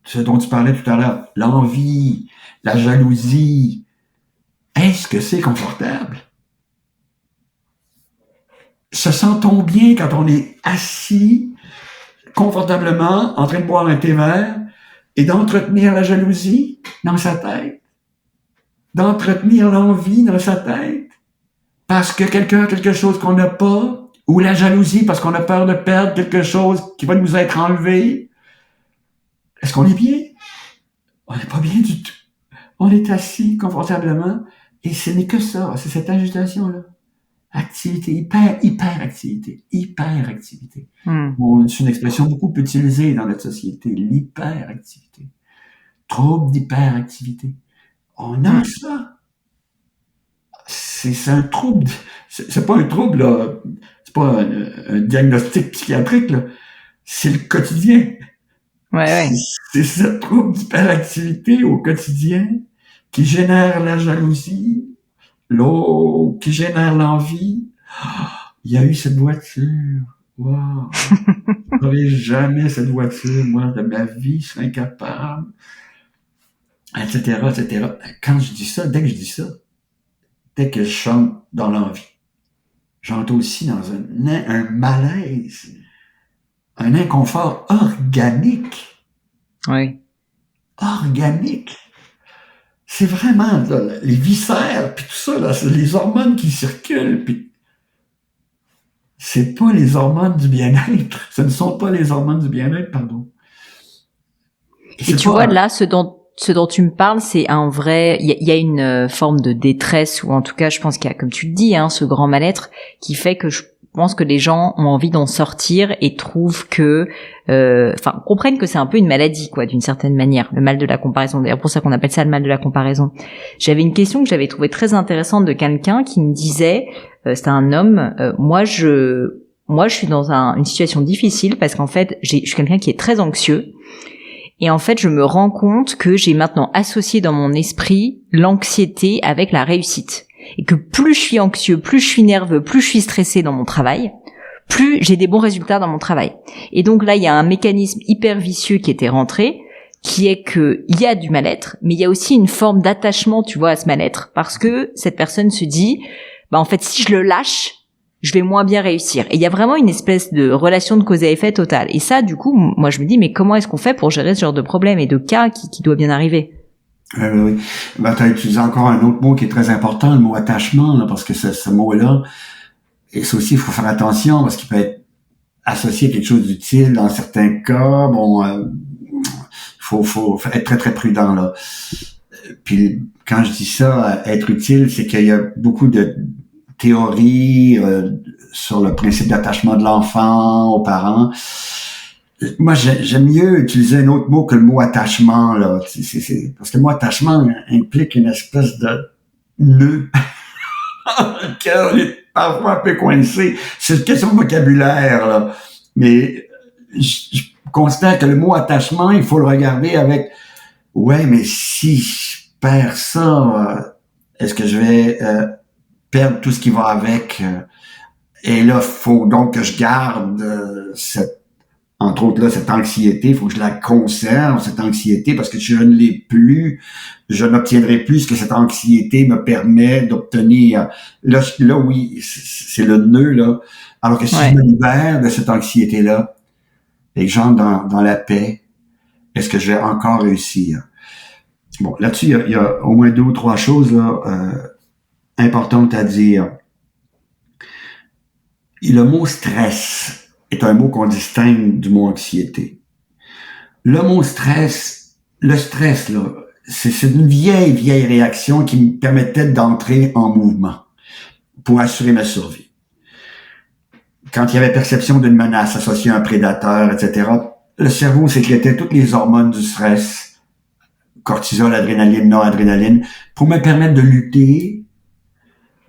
ce dont tu parlais tout à l'heure, l'envie, la jalousie. Est-ce que c'est confortable? Se sent-on bien quand on est assis confortablement en train de boire un thé vert et d'entretenir la jalousie dans sa tête, d'entretenir l'envie dans sa tête parce que quelqu'un a quelque chose qu'on n'a pas, ou la jalousie parce qu'on a peur de perdre quelque chose qui va nous être enlevé? Est-ce qu'on est bien? On n'est pas bien du tout. On est assis confortablement et ce n'est que ça, c'est cette agitation-là. Activité, hyper-activité. C'est une expression beaucoup utilisée dans notre société, l'hyperactivité. Trouble d'hyperactivité. On a ça. C'est un trouble. C'est pas un trouble, là. C'est pas un diagnostic psychiatrique, là. C'est le quotidien. Ouais. C'est ce trouble d'hyperactivité au quotidien qui génère la jalousie, qui génère l'envie. Il y a eu cette voiture. Wow. Je n'aurai jamais cette voiture, moi, de ma vie, je serais incapable. Etc. Quand je dis ça, dès que je chante dans l'envie, j'entre aussi dans un malaise, un inconfort organique. Oui. Organique. C'est vraiment là, les viscères, puis tout ça, là, c'est les hormones qui circulent, puis c'est pas les hormones du bien-être. Ce ne sont pas les hormones du bien-être, pardon. Et tu vois, là, ce dont tu me parles, c'est un vrai, il y a une forme de détresse, ou en tout cas, je pense qu'il y a, comme tu le dis, hein, ce grand mal-être qui fait que je pense que les gens ont envie d'en sortir et trouvent que, comprennent que c'est un peu une maladie, quoi, d'une certaine manière, le mal de la comparaison. D'ailleurs, pour ça qu'on appelle ça le mal de la comparaison. J'avais une question que j'avais trouvée très intéressante de quelqu'un qui me disait, c'était un homme, moi je suis dans une situation difficile parce qu'en fait, je suis quelqu'un qui est très anxieux. Et en fait, je me rends compte que j'ai maintenant associé dans mon esprit l'anxiété avec la réussite. Et que plus je suis anxieux, plus je suis nerveux, plus je suis stressé dans mon travail, plus j'ai des bons résultats dans mon travail. Et donc là, il y a un mécanisme hyper vicieux qui était rentré, qui est que il y a du mal-être, mais il y a aussi une forme d'attachement, tu vois, à ce mal-être, parce que cette personne se dit, en fait, si je le lâche, je vais moins bien réussir. Et il y a vraiment une espèce de relation de cause à effet totale. Et ça, du coup, moi, je me dis, mais comment est-ce qu'on fait pour gérer ce genre de problème et de cas qui doit bien arriver? Oui. Tu as utilisé encore un autre mot qui est très important, le mot attachement, là, parce que ce mot-là, et ça aussi, il faut faire attention, parce qu'il peut être associé à quelque chose d'utile dans certains cas. Bon, faut être très, très prudent, là. Puis, quand je dis ça, être utile, c'est qu'il y a beaucoup de théories sur le principe d'attachement de l'enfant aux parents. Moi, j'aime mieux utiliser un autre mot que le mot attachement, là. Parce que le mot attachement implique une espèce de nœud dans lequel on est parfois un peu coincé. C'est une question de vocabulaire, là. Mais je considère que le mot attachement, il faut le regarder avec ouais, mais si je perds ça, est-ce que je vais perdre tout ce qui va avec? Et là, faut donc que je garde entre autres là, cette anxiété, il faut que je la conserve, cette anxiété, parce que je ne l'ai plus, je n'obtiendrai plus ce que cette anxiété me permet d'obtenir. Là oui, c'est le nœud, là. Alors que si je me libère de cette anxiété-là, et que j'entre dans la paix, est-ce que je vais encore réussir? Bon, là-dessus, il y a au moins 2 ou 3 choses là, importantes à dire. Et le mot stress est un mot qu'on distingue du mot anxiété. Le mot stress, le stress, là, c'est une vieille réaction qui me permettait d'entrer en mouvement pour assurer ma survie. Quand il y avait perception d'une menace associée à un prédateur, etc., le cerveau sécrétait toutes les hormones du stress, cortisol, adrénaline, noradrénaline, pour me permettre de lutter,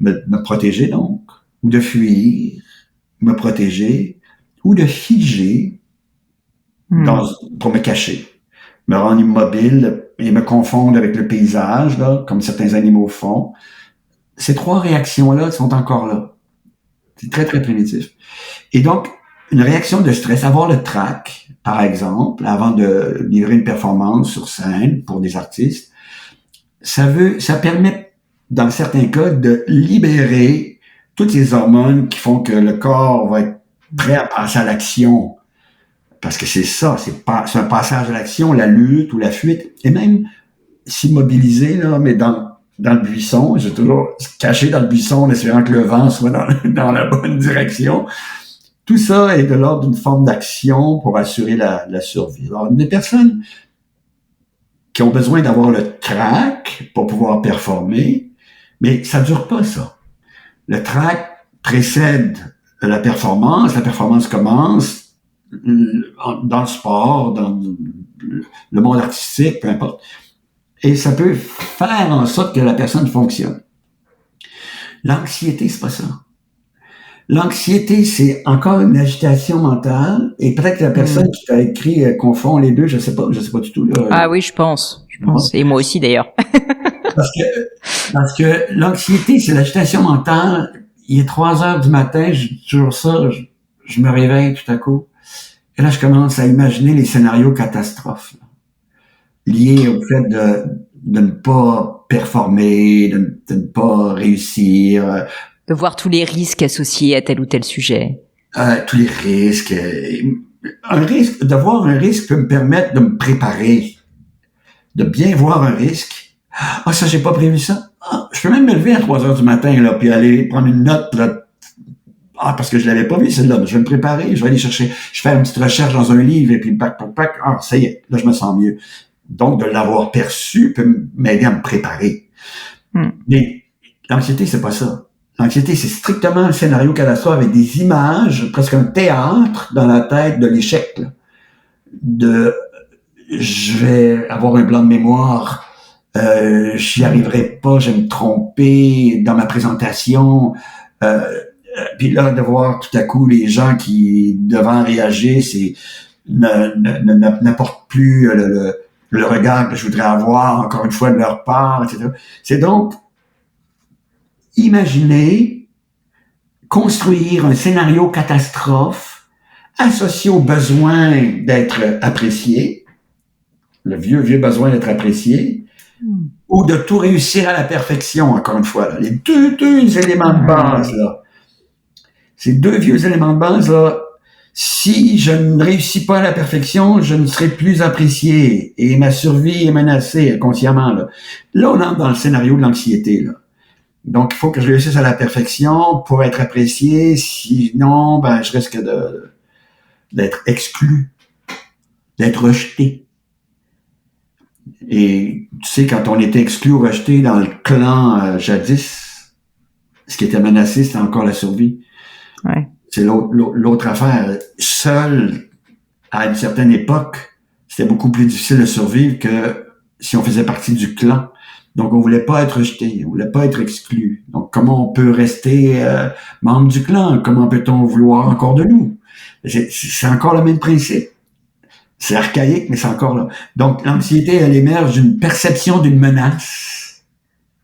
me protéger donc, ou de fuir, me protéger, ou de figer pour me cacher, me rendre immobile et me confondre avec le paysage, là, comme certains animaux font. Ces 3 réactions-là sont encore là. C'est très, très primitif. Et donc, une réaction de stress, avoir le trac, par exemple, avant de livrer une performance sur scène pour des artistes, ça permet, dans certains cas, de libérer toutes ces hormones qui font que le corps va être prêt à passer à l'action. Parce que c'est ça, c'est un passage à l'action, la lutte ou la fuite, et même s'immobiliser, là, mais dans le buisson, j'ai toujours caché dans le buisson en espérant que le vent soit dans la bonne direction. Tout ça est de l'ordre d'une forme d'action pour assurer la survie. Alors, des personnes qui ont besoin d'avoir le trac pour pouvoir performer, mais ça dure pas, ça. Le trac précède la performance commence dans le sport, dans le monde artistique, peu importe. Et ça peut faire en sorte que la personne fonctionne. L'anxiété, c'est pas ça. L'anxiété, c'est encore une agitation mentale, et peut-être que la personne qui t'a écrit confond les deux, je sais pas du tout. Là. Ah oui, je pense. Et moi aussi d'ailleurs. parce que l'anxiété, c'est l'agitation mentale. Il est 3 heures du matin, je dis toujours ça, je me réveille tout à coup. Et là, je commence à imaginer les scénarios catastrophes, là, liés au fait de ne pas performer, de ne pas réussir. De voir tous les risques associés à tel ou tel sujet. Tous les risques. D'avoir un risque peut me permettre de me préparer, de bien voir un risque. Ah, ça, j'ai pas prévu ça. Ah, je peux même me lever à 3 heures du matin, là, puis aller prendre une note, là. Ah, parce que je l'avais pas vu, celle-là. Je vais me préparer, je vais aller chercher, je fais une petite recherche dans un livre, et puis ah, ça y est, là, je me sens mieux. Donc, de l'avoir perçu peut m'aider à me préparer. Mais l'anxiété, c'est pas ça. L'anxiété, c'est strictement un scénario catastrophe avec des images, presque un théâtre dans la tête de l'échec, là. Je vais avoir un blanc de mémoire, j'y arriverai pas, je vais me tromper dans ma présentation, puis là, de voir tout à coup les gens qui, devant réagir, n'apportent plus le regard que je voudrais avoir, encore une fois, de leur part, etc. C'est donc imaginer, construire un scénario catastrophe associé au besoin d'être apprécié, le vieux besoin d'être apprécié, ou de tout réussir à la perfection, encore une fois, là. Les deux éléments de base, là. Ces 2 vieux éléments de base, là, si je ne réussis pas à la perfection, je ne serai plus apprécié et ma survie est menacée inconsciemment, là. Là, on entre dans le scénario de l'anxiété, là. Donc, il faut que je réussisse à la perfection pour être apprécié, sinon, ben, je risque d'être exclu, d'être rejeté. Et tu sais, quand on était exclu ou rejeté dans le clan jadis, ce qui était menacé, c'était encore la survie. Ouais. C'est l'autre affaire. Seul, à une certaine époque, c'était beaucoup plus difficile de survivre que si on faisait partie du clan. Donc, on voulait pas être rejeté, on voulait pas être exclu. Donc, comment on peut rester membre du clan? Comment peut-on vouloir encore de nous? C'est encore le même principe. C'est archaïque, mais c'est encore là. Donc, l'anxiété, elle émerge d'une perception d'une menace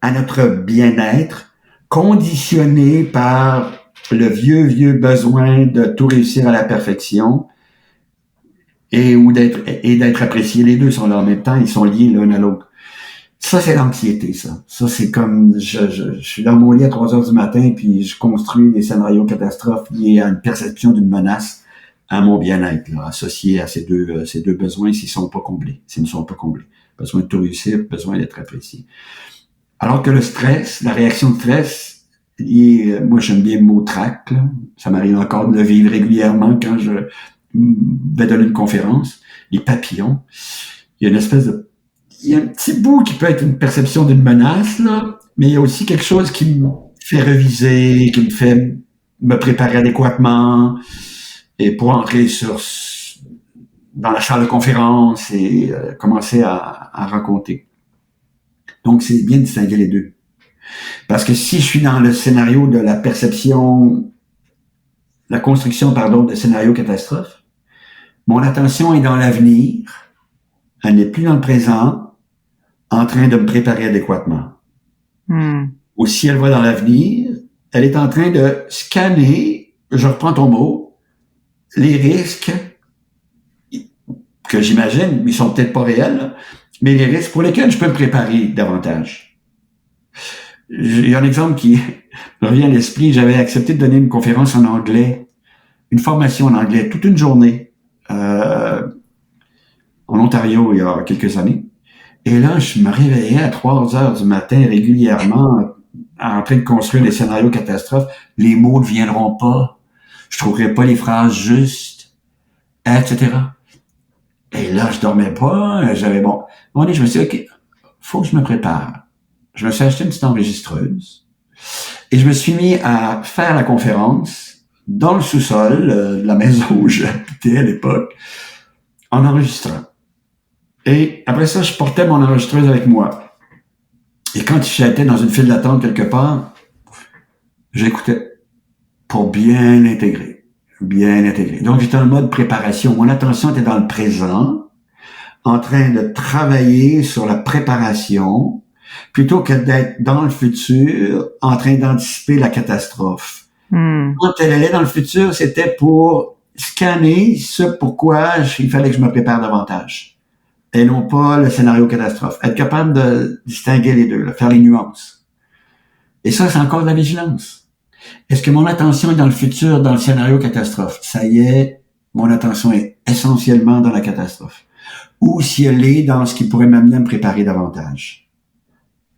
à notre bien-être, conditionnée par le vieux besoin de tout réussir à la perfection et d'être apprécié. Les deux sont là en même temps, ils sont liés l'un à l'autre. Ça, c'est l'anxiété, ça. Ça, c'est comme, je suis dans mon lit à 3 heures du matin, puis je construis des scénarios catastrophes liés à une perception d'une menace à mon bien-être, là, associé à ces deux besoins s'ils ne sont pas comblés. Besoin de tout réussir, besoin d'être apprécié. Alors que le stress, la réaction de stress, moi, j'aime bien le mot trac, là. Ça m'arrive encore de le vivre régulièrement quand je vais donner une conférence. Les papillons. Il y a une espèce de il y a un petit bout qui peut être une perception d'une menace, là, mais il y a aussi quelque chose qui me fait reviser, qui me fait me préparer adéquatement et pour entrer dans la salle de conférence et commencer à raconter. Donc, c'est bien de distinguer les deux. Parce que si je suis dans le scénario de la construction, de scénario catastrophe, mon attention est dans l'avenir, elle n'est plus dans le présent, en train de me préparer adéquatement. Ou si elle va dans l'avenir, elle est en train de scanner, je reprends ton mot, les risques que j'imagine, ils sont peut-être pas réels, là, mais les risques pour lesquels je peux me préparer davantage. Il y a un exemple qui me revient à l'esprit. J'avais accepté de donner une conférence en anglais, une formation en anglais, toute une journée, en Ontario il y a quelques années. Et là, je me réveillais à 3 heures du matin régulièrement en train de construire des scénarios catastrophes. Les mots ne viendront pas. Je trouverai pas les phrases justes, etc. Et là, je dormais pas. Je me suis dit, OK, faut que je me prépare. Je me suis acheté une petite enregistreuse et je me suis mis à faire la conférence dans le sous-sol de la maison où j'habitais à l'époque, en enregistrant. Et après ça, je portais mon enregistreuse avec moi. Et quand j'étais dans une file d'attente quelque part, j'écoutais pour bien intégrer. Donc, j'étais en mode préparation. Mon attention était dans le présent, en train de travailler sur la préparation, plutôt que d'être dans le futur, en train d'anticiper la catastrophe. Quand elle allait dans le futur, c'était pour scanner ce pourquoi il fallait que je me prépare davantage. Et non pas le scénario catastrophe. Être capable de distinguer les deux, faire les nuances. Et ça, c'est encore de la vigilance. Est-ce que mon attention est dans le futur, dans le scénario catastrophe? Ça y est, mon attention est essentiellement dans la catastrophe. Ou si elle est dans ce qui pourrait m'amener à me préparer davantage.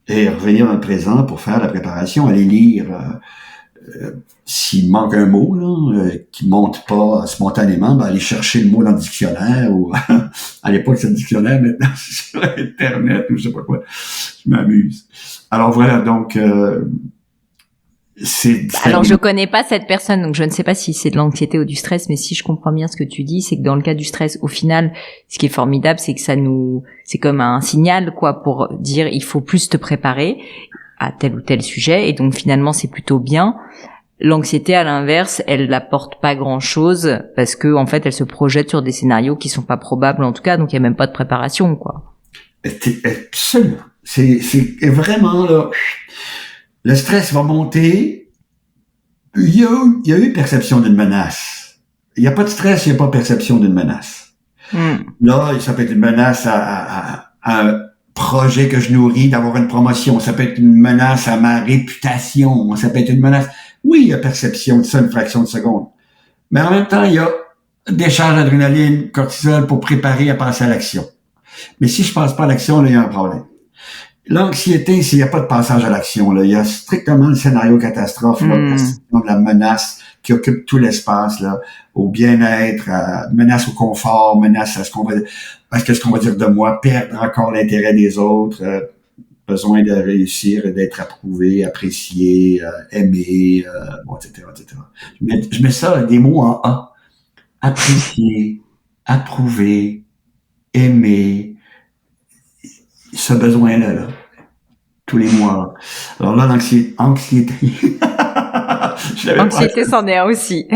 Et revenir dans le présent pour faire la préparation, aller lire s'il manque un mot là, qui monte pas spontanément, aller chercher le mot dans le dictionnaire ou à l'époque c'est le dictionnaire, maintenant c'est sur Internet ou je sais pas quoi. Je m'amuse. Alors voilà, donc alors je connais pas cette personne, donc je ne sais pas si c'est de l'anxiété ou du stress, mais si je comprends bien ce que tu dis, c'est que dans le cas du stress, au final, ce qui est formidable, c'est que c'est comme un signal, quoi, pour dire il faut plus te préparer à tel ou tel sujet, et donc finalement c'est plutôt bien. L'anxiété, à l'inverse, elle n'apporte pas grand-chose parce que en fait, elle se projette sur des scénarios qui sont pas probables en tout cas, donc il y a même pas de préparation, quoi. Absolument. C'est vraiment là. Le stress va monter. Il y a eu perception d'une menace. Il n'y a pas de stress, il n'y a pas perception d'une menace. Là, ça peut être une menace à un projet que je nourris d'avoir une promotion. Ça peut être une menace à ma réputation. Ça peut être une menace. Oui, il y a perception de ça une fraction de seconde. Mais en même temps, il y a décharge d'adrénaline, cortisol pour préparer à passer à l'action. Mais si je passe pas à l'action, là, il y a un problème. L'anxiété, s'il n'y a pas de passage à l'action, là, il y a strictement le scénario catastrophe, là, de la menace qui occupe tout l'espace, là, au bien-être, menace au confort, menace à ce qu'on va dire de moi, perdre encore l'intérêt des autres, besoin de réussir et d'être approuvé, apprécié, aimé, etc., etc. Je mets ça, des mots en A. Apprécié, approuvé, aimé, ce besoin-là, tous les mois. Alors là, anxiété. Anxiété, c'en est un aussi.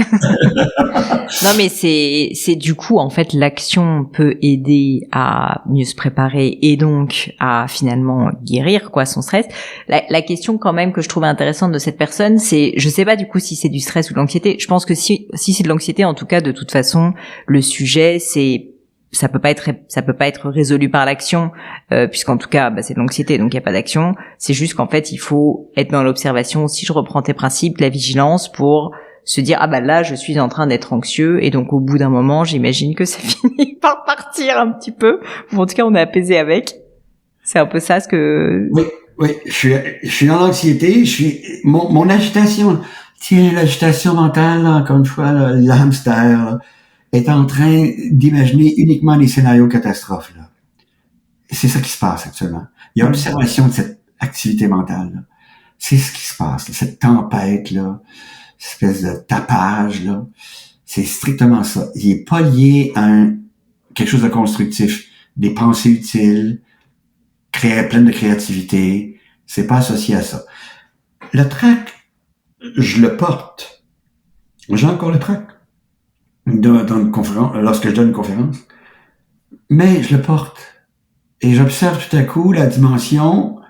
Non, mais c'est du coup, en fait, l'action peut aider à mieux se préparer et donc à finalement guérir, quoi, son stress. La question quand même que je trouvais intéressante de cette personne, c'est, je sais pas du coup si c'est du stress ou de l'anxiété. Je pense que si c'est de l'anxiété, en tout cas, de toute façon, le sujet, ça peut pas être résolu par l'action, puisqu'en tout cas c'est de l'anxiété, donc il y a pas d'action. C'est juste qu'en fait il faut être dans l'observation. Si je reprends tes principes, la vigilance, pour se dire là je suis en train d'être anxieux, et donc au bout d'un moment j'imagine que ça finit par partir un petit peu, ou en tout cas on est apaisé avec. C'est un peu ça ce que... Oui, je suis dans l'anxiété, mon agitation, l'agitation mentale, là, encore une fois, là, le hamster, là, est en train d'imaginer uniquement des scénarios catastrophes, là. c'est ça qui se passe actuellement. Il y a observation de cette activité mentale, là. C'est ce qui se passe, là, cette tempête, là, cette espèce de tapage, là. C'est strictement ça. Il est pas lié à quelque chose de constructif, des pensées utiles, pleines de créativité. C'est pas associé à ça. Le trac, je le porte. J'ai encore le trac dans une conférence, lorsque je donne une conférence. Mais je le porte. Et j'observe tout à coup la dimension.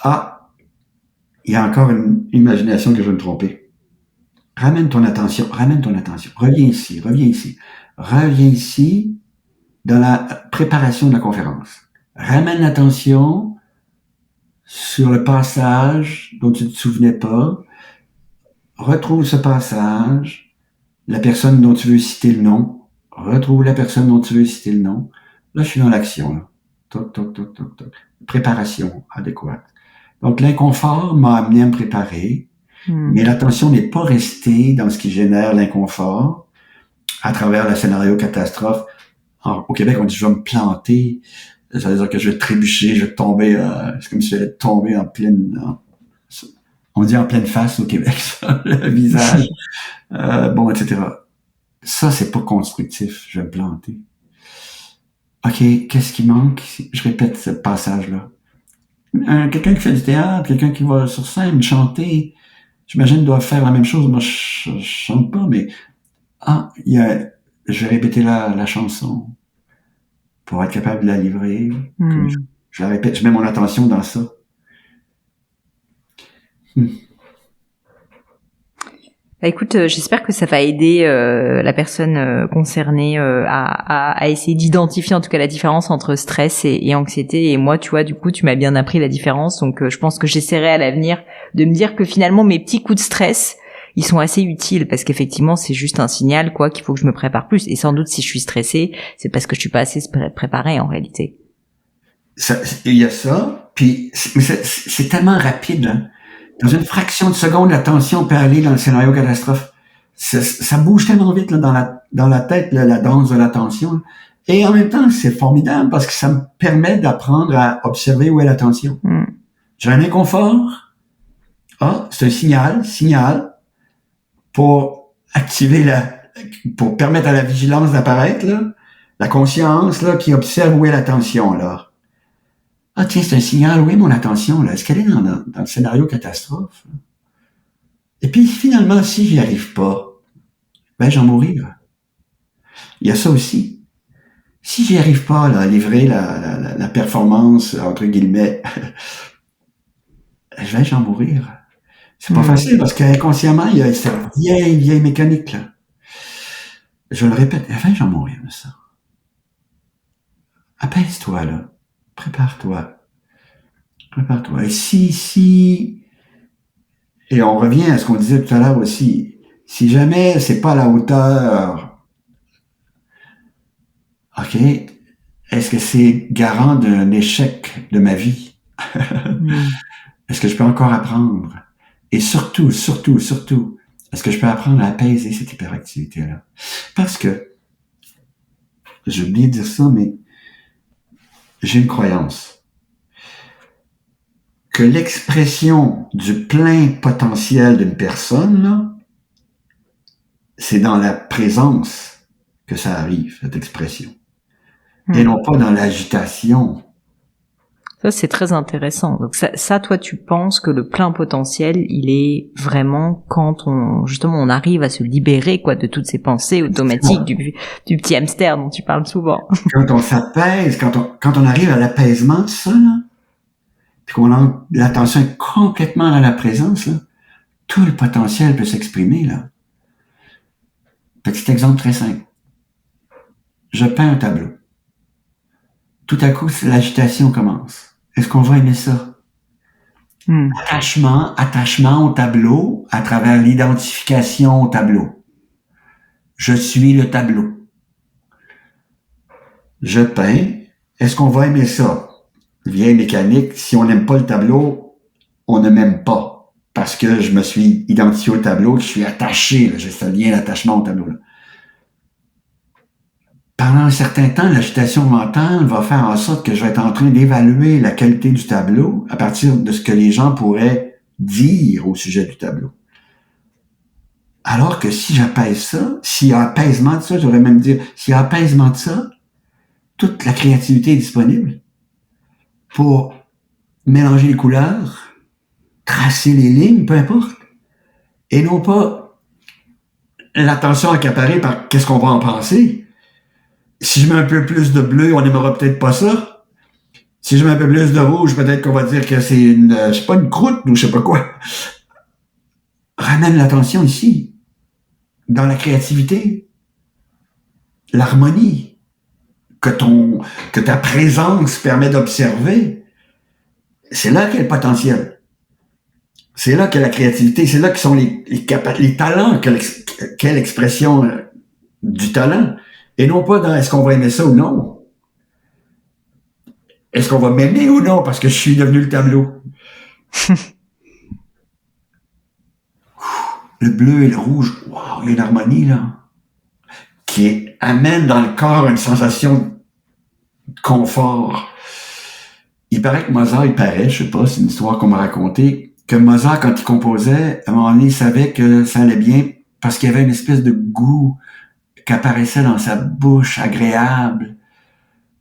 Ah, il y a encore une imagination que je vais me tromper. Ramène ton attention. Reviens ici. Reviens ici dans la préparation de la conférence. Ramène l'attention sur le passage dont tu ne te souvenais pas. Retrouve ce passage, la personne dont tu veux citer le nom. Retrouve la personne dont tu veux citer le nom. Là, je suis dans l'action, là. Toc, toc, toc, toc, toc. Préparation adéquate. Donc, l'inconfort m'a amené à me préparer, mais l'attention n'est pas restée dans ce qui génère l'inconfort à travers le scénario catastrophe. Au Québec, on dit « je vais me planter », ça veut dire que je vais trébucher, je vais tomber, c'est comme si j'allais tomber on dit en pleine face au Québec, ça, le visage, etc. Ça, c'est pas constructif, je vais me planter. OK, qu'est-ce qui manque? Je répète ce passage-là. Quelqu'un qui fait du théâtre, quelqu'un qui va sur scène chanter, j'imagine doit faire la même chose. Moi, je chante pas, mais je vais répéter la chanson pour être capable de la livrer. Je la répète, je mets mon attention dans ça. Bah écoute, j'espère que ça va aider la personne concernée à essayer d'identifier en tout cas la différence entre stress et anxiété. Et moi, tu vois, du coup, tu m'as bien appris la différence. Donc, je pense que j'essaierai à l'avenir de me dire que finalement, mes petits coups de stress, ils sont assez utiles parce qu'effectivement, c'est juste un signal, quoi, qu'il faut que je me prépare plus. Et sans doute, si je suis stressée, c'est parce que je suis pas assez préparée en réalité. Il y a ça, puis c'est tellement rapide, hein. Dans une fraction de seconde, l'attention peut aller dans le scénario catastrophe. Ça bouge tellement vite là, dans la tête, là, la danse de l'attention. Et en même temps, c'est formidable parce que ça me permet d'apprendre à observer où est l'attention. J'ai un inconfort. C'est un signal pour activer pour permettre à la vigilance d'apparaître, là, la conscience là, qui observe où est l'attention, là. Tiens, c'est un signal, où est mon attention, là? Est-ce qu'elle est dans le scénario catastrophe? Et puis, finalement, si j'y arrive pas, j'en mourir. Il y a ça aussi. Si j'y arrive pas, là, à livrer la performance, entre guillemets, j'en mourir. C'est pas facile, parce qu'inconsciemment, il y a cette vieille mécanique, là. Je le répète, j'en mourir de ça. Apaise-toi, là. Prépare-toi. Et on revient à ce qu'on disait tout à l'heure aussi. Si jamais c'est pas à la hauteur, OK, est-ce que c'est garant d'un échec de ma vie? Est-ce que je peux encore apprendre? Et surtout, est-ce que je peux apprendre à apaiser cette hyperactivité-là? Parce que, j'ai oublié de dire ça, mais j'ai une croyance que l'expression du plein potentiel d'une personne, là, c'est dans la présence que ça arrive, cette expression. Et non pas dans l'agitation. Ça, c'est très intéressant. Donc ça, toi, tu penses que le plein potentiel, il est vraiment quand on arrive à se libérer, quoi, de toutes ces pensées automatiques du petit hamster dont tu parles souvent. Quand on s'apaise, quand on arrive à l'apaisement de ça, là, puis l'attention est complètement dans la présence, là, tout le potentiel peut s'exprimer, là. Petit exemple très simple. Je peins un tableau. Tout à coup, l'agitation commence. Est-ce qu'on va aimer ça? Attachement au tableau à travers l'identification au tableau. Je suis le tableau. Je peins. Est-ce qu'on va aimer ça? Vieille mécanique, si on n'aime pas le tableau, on ne m'aime pas. Parce que je me suis identifié au tableau, que je suis attaché, là, j'ai ce lien d'attachement au tableau, là. pendant un certain temps, l'agitation mentale va faire en sorte que je vais être en train d'évaluer la qualité du tableau à partir de ce que les gens pourraient dire au sujet du tableau. Alors que si j'apaise ça, s'il y a apaisement de ça, j'aurais même dire, s'il y a apaisement de ça, toute la créativité est disponible pour mélanger les couleurs, tracer les lignes, peu importe, et non pas l'attention accaparée par qu'est-ce qu'on va en penser. Si je mets un peu plus de bleu, on n'aimera peut-être pas ça. Si je mets un peu plus de rouge, peut-être qu'on va dire que c'est je sais pas, une croûte ou je sais pas quoi. Ramène l'attention ici, dans la créativité, l'harmonie que ta présence permet d'observer. C'est là qu'est le potentiel. C'est là que la créativité, c'est là que sont les talents, qu'est l'expression du talent. Et non pas dans est-ce qu'on va aimer ça ou non. Est-ce qu'on va m'aimer ou non parce que je suis devenu le tableau. Le bleu et le rouge, wow, il y a une harmonie là, qui amène dans le corps une sensation de confort. Il paraît que Mozart, je sais pas, c'est une histoire qu'on m'a racontée, que Mozart, quand il composait, à un moment donné, il savait que ça allait bien parce qu'il y avait une espèce de goût qui apparaissait dans sa bouche, agréable.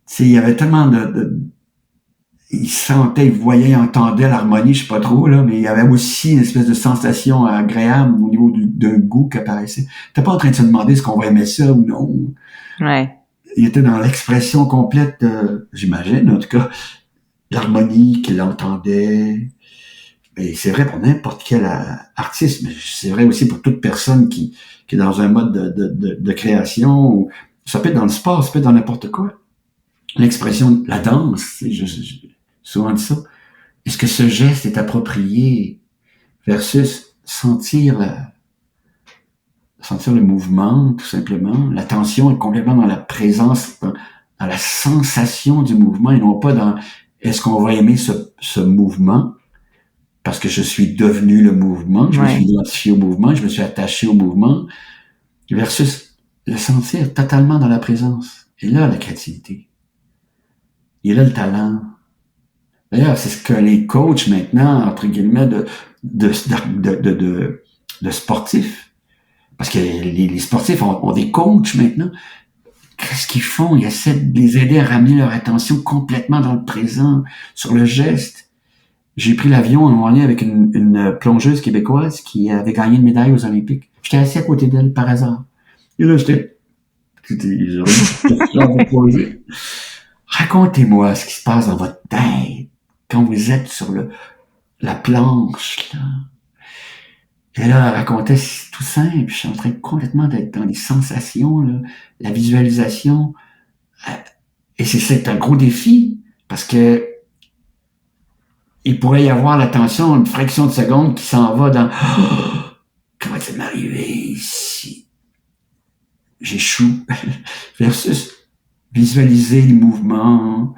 Tu sais, il y avait tellement il sentait, il voyait, il entendait l'harmonie, je sais pas trop, là, mais il y avait aussi une espèce de sensation agréable au niveau d'un goût qui apparaissait. T'es pas en train de se demander est-ce qu'on va aimer ça ou non. Ouais. Il était dans l'expression complète, j'imagine, en tout cas, l'harmonie qu'il entendait. Et c'est vrai pour n'importe quel artiste, mais c'est vrai aussi pour toute personne qui est dans un mode de création. Ou, ça peut être dans le sport, ça peut être dans n'importe quoi. L'expression, la danse, j'ai souvent dit ça. Est-ce que ce geste est approprié versus sentir le mouvement, tout simplement. L'attention est complètement dans la présence, dans la sensation du mouvement et non pas dans est-ce qu'on va aimer ce mouvement parce que je suis devenu le mouvement, je me suis identifié au mouvement, je me suis attaché au mouvement versus le sentir totalement dans la présence. Et là, la créativité. Et là, le talent. D'ailleurs, c'est ce que les coachs maintenant, entre guillemets, de sportifs, parce que les sportifs ont des coachs maintenant. Qu'est-ce qu'ils font? Ils essaient de les aider à ramener leur attention complètement dans le présent, sur le geste. J'ai pris l'avion à un moment donné avec une plongeuse québécoise qui avait gagné une médaille aux Olympiques. J'étais assis à côté d'elle par hasard. Et là, racontez-moi ce qui se passe dans votre tête quand vous êtes sur la planche, là. Et là, elle racontait, c'est tout simple, je suis en train complètement d'être dans les sensations, là, la visualisation. Et c'est un gros défi, parce que il pourrait y avoir l'attention, une fraction de seconde qui s'en va dans comment ça m'est arrivé ici? J'échoue. Versus visualiser les mouvements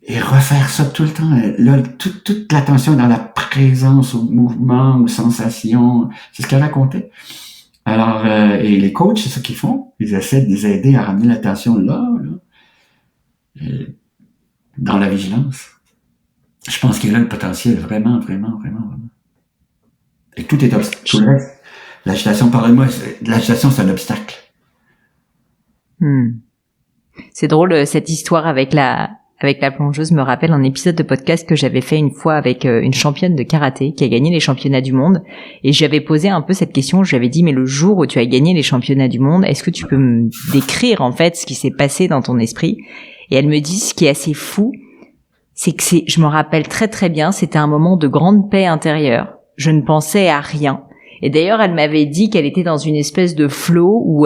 et refaire ça tout le temps. Là, toute l'attention dans la présence, au mouvement, aux sensations. C'est ce qu'elle racontait. Alors, et les coachs, c'est ça qu'ils font. Ils essaient de les aider à ramener l'attention là dans la vigilance. Je pense qu'il y a là le potentiel, vraiment, vraiment, vraiment, vraiment. Et tout est obstacle. Tout le reste. L'agitation, parlez-moi, l'agitation, c'est un obstacle. C'est drôle, cette histoire avec la plongeuse me rappelle un épisode de podcast que j'avais fait une fois avec une championne de karaté qui a gagné les championnats du monde. Et j'avais posé un peu cette question, je lui avais dit, mais le jour où tu as gagné les championnats du monde, est-ce que tu peux me décrire en fait ce qui s'est passé dans ton esprit? Et elle me dit, ce qui est assez fou, c'est que je me rappelle très très bien, c'était un moment de grande paix intérieure. Je ne pensais à rien. Et d'ailleurs, elle m'avait dit qu'elle était dans une espèce de flow où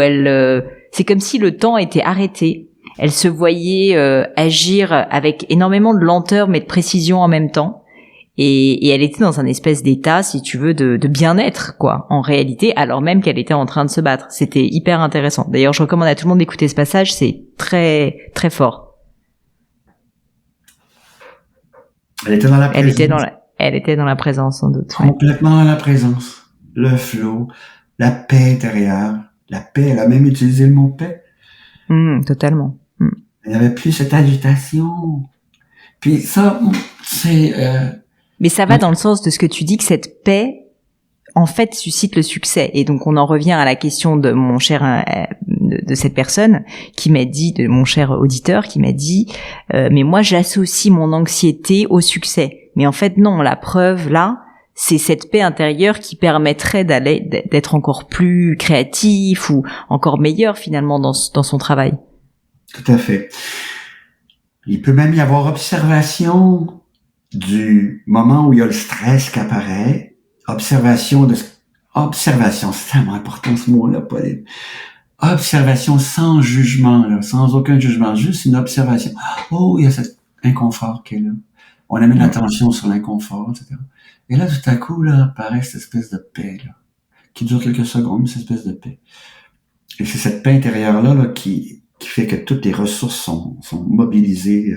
c'est comme si le temps était arrêté. Elle se voyait agir avec énormément de lenteur mais de précision en même temps. Et elle était dans un espèce d'état, si tu veux, de bien-être, quoi, en réalité, alors même qu'elle était en train de se battre. C'était hyper intéressant. D'ailleurs, je recommande à tout le monde d'écouter ce passage, c'est très, très fort. Elle était dans la présence. Elle était dans la présence, sans doute. Complètement dans la présence. Le flow, la paix intérieure. La paix, elle a même utilisé le mot paix. Totalement. Il n'y avait plus cette agitation. Puis ça, c'est... Mais ça va dans le sens de ce que tu dis, que cette paix, en fait, suscite le succès. Et donc, on en revient à la question de mon cher, de cette personne qui m'a dit, de mon cher auditeur, qui m'a dit, mais moi, j'associe mon anxiété au succès. Mais en fait, non, la preuve, là, c'est cette paix intérieure qui permettrait d'être encore plus créatif ou encore meilleur, finalement, dans son travail. Tout à fait. Il peut même y avoir observation du moment où il y a le stress qui apparaît. Observation, c'est tellement important ce mot-là, Pauline. Observation sans jugement, là, sans aucun jugement, juste une observation. Oh, il y a cet inconfort qui est là. On amène l'attention sur l'inconfort, etc. Et là, tout à coup, là, apparaît cette espèce de paix, là, qui dure quelques secondes, cette espèce de paix. Et c'est cette paix intérieure-là, là, qui fait que toutes les ressources sont mobilisées,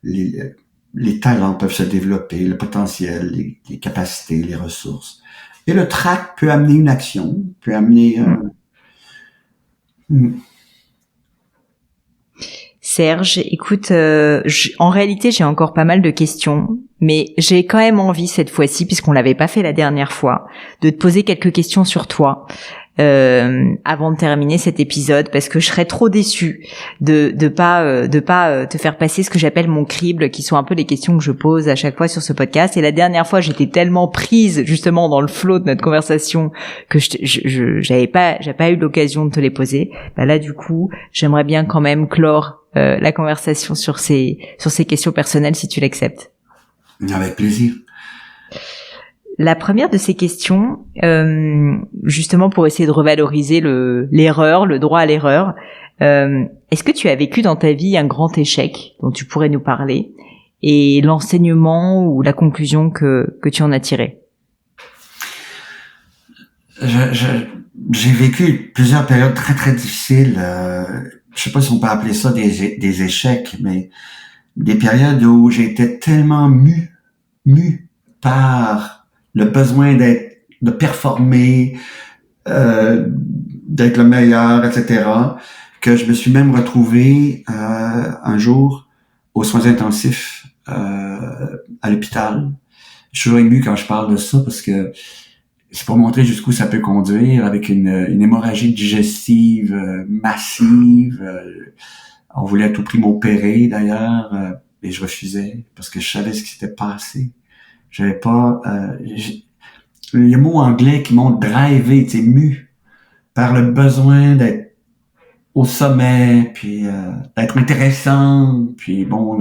les talents peuvent se développer, le potentiel, les capacités, les ressources. Et le trac peut amener une action, peut amener... Serge, écoute, en réalité, j'ai encore pas mal de questions, mais j'ai quand même envie cette fois-ci, puisqu'on l'avait pas fait la dernière fois, de te poser quelques questions sur toi. Avant de terminer cet épisode, parce que je serais trop déçue de pas te faire passer ce que j'appelle mon crible, qui sont un peu les questions que je pose à chaque fois sur ce podcast. Et la dernière fois, j'étais tellement prise justement dans le flot de notre conversation que j'avais pas eu l'occasion de te les poser. Bah là, du coup, j'aimerais bien quand même clore la conversation sur ces questions personnelles, si tu l'acceptes. Avec plaisir. La première de ces questions, justement pour essayer de revaloriser l'erreur, le droit à l'erreur, est-ce que tu as vécu dans ta vie un grand échec dont tu pourrais nous parler et l'enseignement ou la conclusion que tu en as tiré? J'ai vécu plusieurs périodes très très difficiles. Je sais pas si on peut appeler ça des échecs, mais des périodes où j'étais tellement mu par le besoin de performer, d'être le meilleur, etc., que je me suis même retrouvé un jour aux soins intensifs à l'hôpital. Je suis toujours ému quand je parle de ça parce que c'est pour montrer jusqu'où ça peut conduire avec une hémorragie digestive massive. On voulait à tout prix m'opérer d'ailleurs, et je refusais parce que je savais ce qui s'était passé. J'avais pas... le mot anglais qui m'ont drivé, tu sais, mu par le besoin d'être au sommet, puis d'être intéressant, puis bon,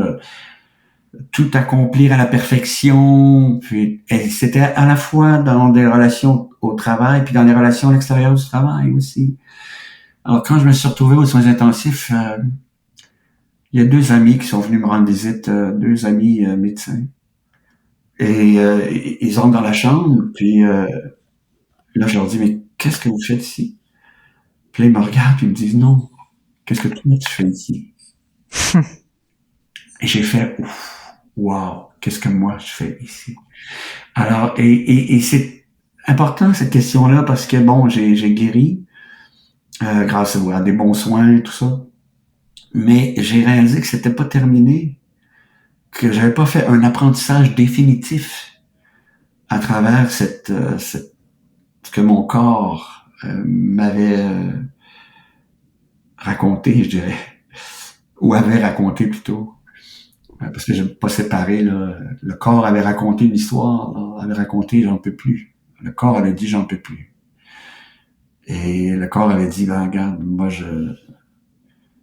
tout accomplir à la perfection, puis et c'était à la fois dans des relations au travail, puis dans les relations à l'extérieur du travail aussi. Alors quand je me suis retrouvé aux soins intensifs, il y a 2 amis qui sont venus me rendre visite, 2 amis médecins. Et ils entrent dans la chambre, puis là, je leur dis, mais qu'est-ce que vous faites ici? Puis là, ils me regardent, puis ils me disent, non, qu'est-ce que toi, tu fais ici? Et j'ai fait, wow, qu'est-ce que moi, je fais ici? Alors, et c'est important, cette question-là, parce que, bon, j'ai guéri grâce à des bons soins, tout ça. Mais j'ai réalisé que c'était pas terminé, que j'avais pas fait un apprentissage définitif à travers ce que mon corps m'avait raconté, je dirais, ou avait raconté plutôt, parce que je n'ai pas séparé. Là. Le corps avait raconté une histoire, là, avait raconté j'en peux plus. Le corps avait dit j'en peux plus. Et le corps avait dit ben regarde, moi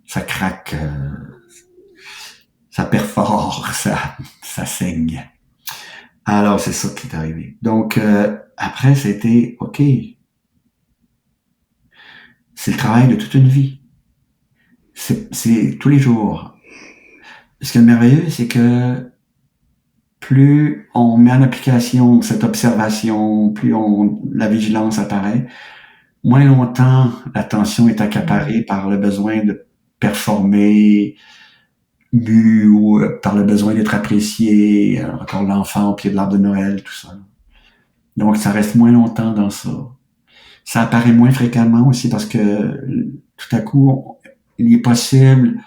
ça craque, ça perfore, ça saigne. Alors, c'est ça qui est arrivé. Donc, après, c'était, OK, c'est le travail de toute une vie. C'est tous les jours. Ce qui est merveilleux, c'est que plus on met en application cette observation, plus la vigilance apparaît, moins longtemps l'attention est accaparée par le besoin de performer, ou par le besoin d'être apprécié, encore l'enfant au pied de l'arbre de Noël, tout ça. Donc, ça reste moins longtemps dans ça. Ça apparaît moins fréquemment aussi parce que tout à coup, il est possible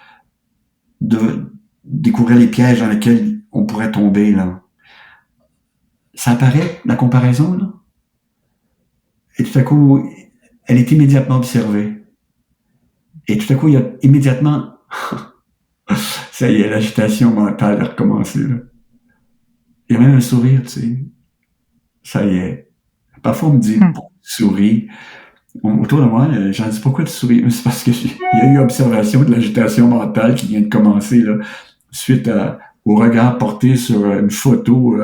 de découvrir les pièges dans lesquels on pourrait tomber, là. Ça apparaît, la comparaison, là. Et tout à coup, elle est immédiatement observée. Et tout à coup, il y a immédiatement, ça y est, l'agitation mentale a recommencé, là. Il y a même un sourire, tu sais. Ça y est. Parfois, on me dit, pourquoi tu souris? Autour de moi, j'en dis pourquoi tu souris? C'est parce que il y a eu observation de l'agitation mentale qui vient de commencer, là, suite au regard porté sur une photo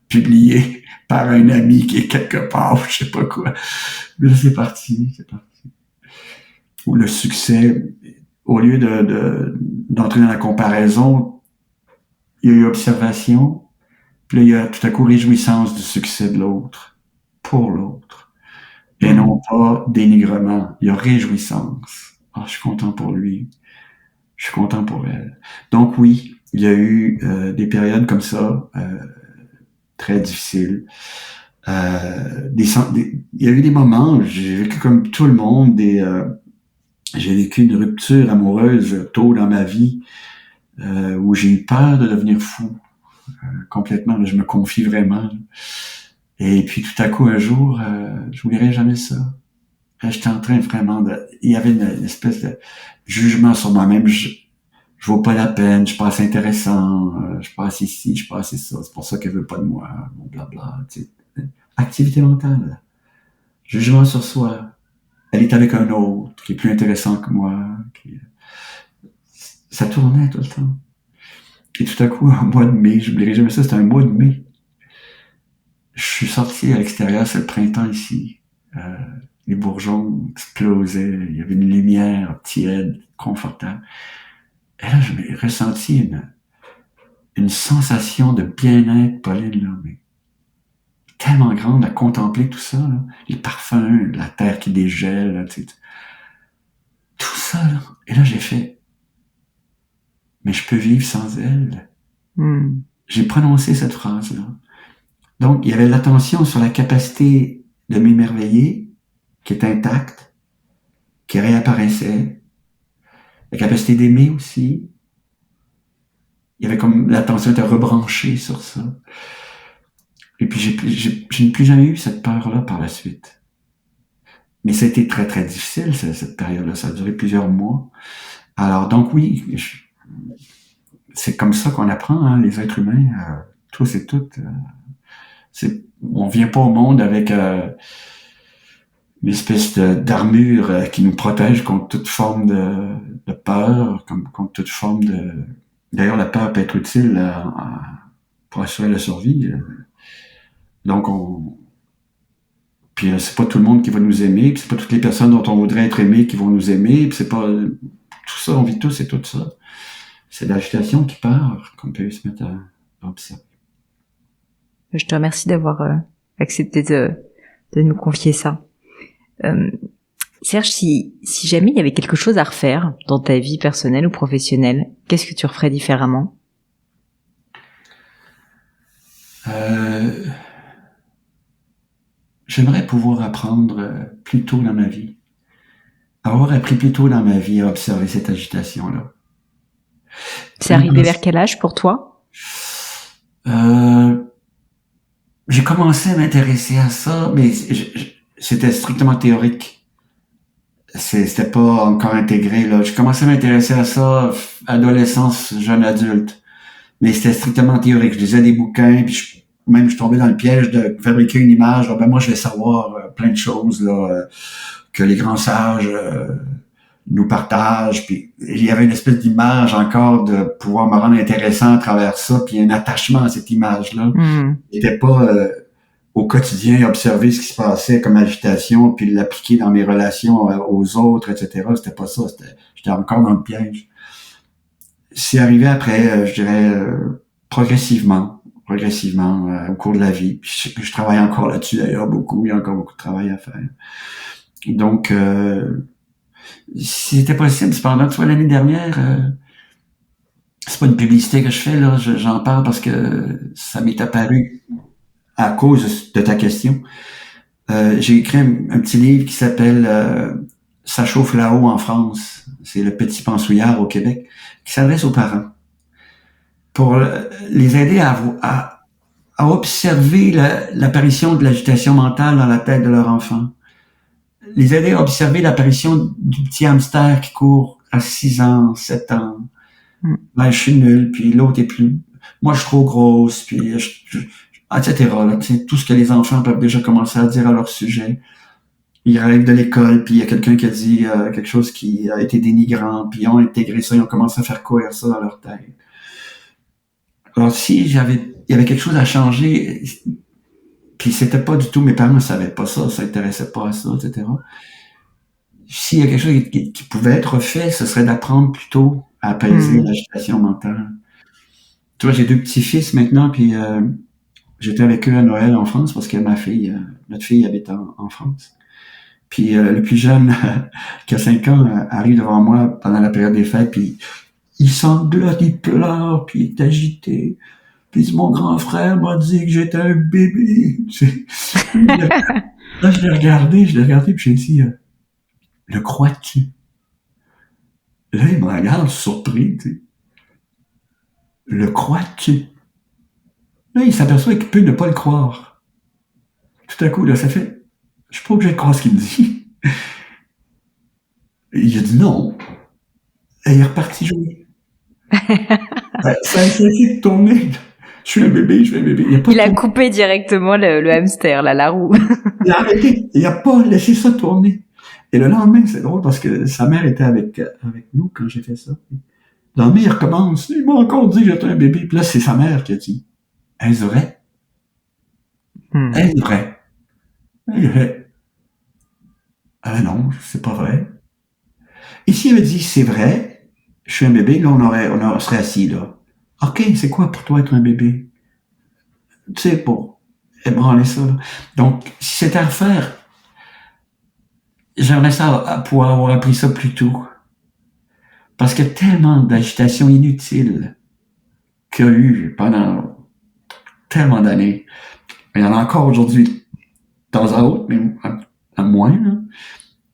publiée par un ami qui est quelque part, je sais pas quoi. Mais là, c'est parti. Ou le succès, au lieu d'entrer dans la comparaison, il y a eu observation, puis là, il y a tout à coup réjouissance du succès de l'autre, pour l'autre. Et non pas dénigrement. Il y a réjouissance. Ah, je suis content pour lui. Je suis content pour elle. Donc oui, il y a eu des périodes comme ça, très difficiles. Il y a eu des moments où j'ai vécu comme tout le monde, j'ai vécu une rupture amoureuse tôt dans ma vie, où j'ai eu peur de devenir fou. Complètement, je me confie vraiment. Et puis tout à coup, un jour, j'oublierai jamais ça. J'étais en train vraiment il y avait une espèce de jugement sur moi-même. Je vaux pas la peine, je suis pas assez intéressant, je suis pas assez ci, je suis pas assez ça. C'est pour ça qu'elle veut pas de moi, bon blabla. Tu sais. Activité mentale, jugement sur soi. Elle est avec un autre qui est plus intéressant que moi. Ça tournait tout le temps. Et tout à coup, au mois de mai, j'oublierai jamais ça, c'était un mois de mai. Je suis sorti à l'extérieur, c'est le printemps ici. Les bourgeons explosaient, il y avait une lumière tiède, confortable. Et là, je m'ai ressenti une sensation de bien-être, Pauline, là, mais tellement grande à contempler tout ça, là. Les parfums, la terre qui dégèle, là, tu sais, tout ça, là. Et là, j'ai fait, mais je peux vivre sans elle. J'ai prononcé cette phrase-là. Donc, il y avait l'attention sur la capacité de m'émerveiller, qui est intacte, qui réapparaissait, la capacité d'aimer aussi. Il y avait comme l'attention était rebranchée sur ça. Et puis je n'ai plus jamais eu cette peur-là par la suite. Mais ça a été très très difficile cette période-là. Ça a duré plusieurs mois. Alors donc oui, c'est comme ça qu'on apprend, hein, les êtres humains, tous et toutes. On vient pas au monde avec une espèce d'armure qui nous protège contre toute forme de peur, contre toute forme de... D'ailleurs, la peur peut être utile pour assurer la survie. Donc, puis c'est pas tout le monde qui va nous aimer, puis c'est pas toutes les personnes dont on voudrait être aimé qui vont nous aimer, puis c'est pas... Tout ça, on vit tous et tout ça. C'est l'agitation qui part, qu'on peut se mettre à observer. Je te remercie d'avoir accepté de nous confier ça. Serge, si jamais il y avait quelque chose à refaire dans ta vie personnelle ou professionnelle, qu'est-ce que tu referais différemment? J'aimerais pouvoir apprendre plus tôt dans ma vie. Avoir appris plus tôt dans ma vie à observer cette agitation-là. C'est arrivé vers quel âge pour toi? J'ai commencé à m'intéresser à ça, mais c'était strictement théorique. C'était pas encore intégré, là. J'ai commencé à m'intéresser à ça, adolescence, jeune adulte. Mais c'était strictement théorique. Je lisais des bouquins, puis je tombais dans le piège de fabriquer une image. Ben moi, je vais savoir plein de choses, là, que les grands sages nous partagent. Puis il y avait une espèce d'image encore de pouvoir me rendre intéressant à travers ça, puis un attachement à cette image-là. Il n'était pas au quotidien observer ce qui se passait comme agitation, puis l'appliquer dans mes relations aux autres, etc. C'était pas ça. J'étais encore dans le piège. C'est arrivé après, je dirais, progressivement, au cours de la vie. Je travaille encore là-dessus d'ailleurs beaucoup. Il y a encore beaucoup de travail à faire. Donc, si c'était possible, cependant, tu vois, l'année dernière, c'est pas une publicité que je fais, là, j'en parle parce que ça m'est apparu à cause de ta question. J'ai écrit un petit livre qui s'appelle Ça chauffe là-haut en France. C'est le petit pensouillard au Québec qui s'adresse aux parents pour les aider à observer l'apparition de l'agitation mentale dans la tête de leur enfant. Les aider à observer l'apparition du petit hamster qui court à 6 ans, 7 ans. Ben, je suis nul, puis l'autre est plus... Moi, je suis trop grosse, puis etc. Là, tout ce que les enfants peuvent déjà commencer à dire à leur sujet. Ils arrivent de l'école, puis il y a quelqu'un qui a dit quelque chose qui a été dénigrant, puis ils ont intégré ça, ils ont commencé à faire courir ça dans leur tête. Alors, si il y avait quelque chose à changer, puis c'était pas du tout, mes parents ne savaient pas ça, s'intéressaient pas à ça, etc. S'il y a quelque chose qui pouvait être fait, ce serait d'apprendre plutôt à apaiser l'agitation mentale. Tu vois, j'ai 2 petits-fils maintenant, puis j'étais avec eux à Noël en France parce que notre fille habite en France. Puis le plus jeune, qui a 5 ans, arrive devant moi pendant la période des fêtes, puis il sanglote, il pleure, puis il est agité. Puis mon grand frère m'a dit que j'étais un bébé. Là, je l'ai regardé, puis j'ai dit, le crois-tu? Là, il me regarde surpris, tu sais. Le crois-tu? Là, il s'aperçoit qu'il peut ne pas le croire. Tout à coup, là, ça fait, je suis pas obligé de croire ce qu'il me dit. Il a dit non. Et il est reparti jouer. Ça a essayé de tourner. Je suis un bébé. Il a coupé directement le hamster, là, la roue. Il a arrêté. Il a pas laissé ça tourner. Et le lendemain, c'est drôle parce que sa mère était avec nous quand j'ai fait ça. Le lendemain, il recommence. Il m'a encore dit que j'étais un bébé. Puis là, c'est sa mère qui a dit, est-ce vrai? Est-ce vrai? Il fait, non, c'est pas vrai. Et s'il avait dit, c'est vrai, je suis un bébé, là, on serait assis, là. OK, c'est quoi pour toi être un bébé? Tu sais, pour ébranler ça, là. Donc, si c'était à refaire, j'aimerais ça à pouvoir avoir appris ça plus tôt. Parce qu'il y a tellement d'agitation inutile qu'il y a eu pendant tellement d'années. Il y en a encore aujourd'hui, de temps à autre, mais à moins, là.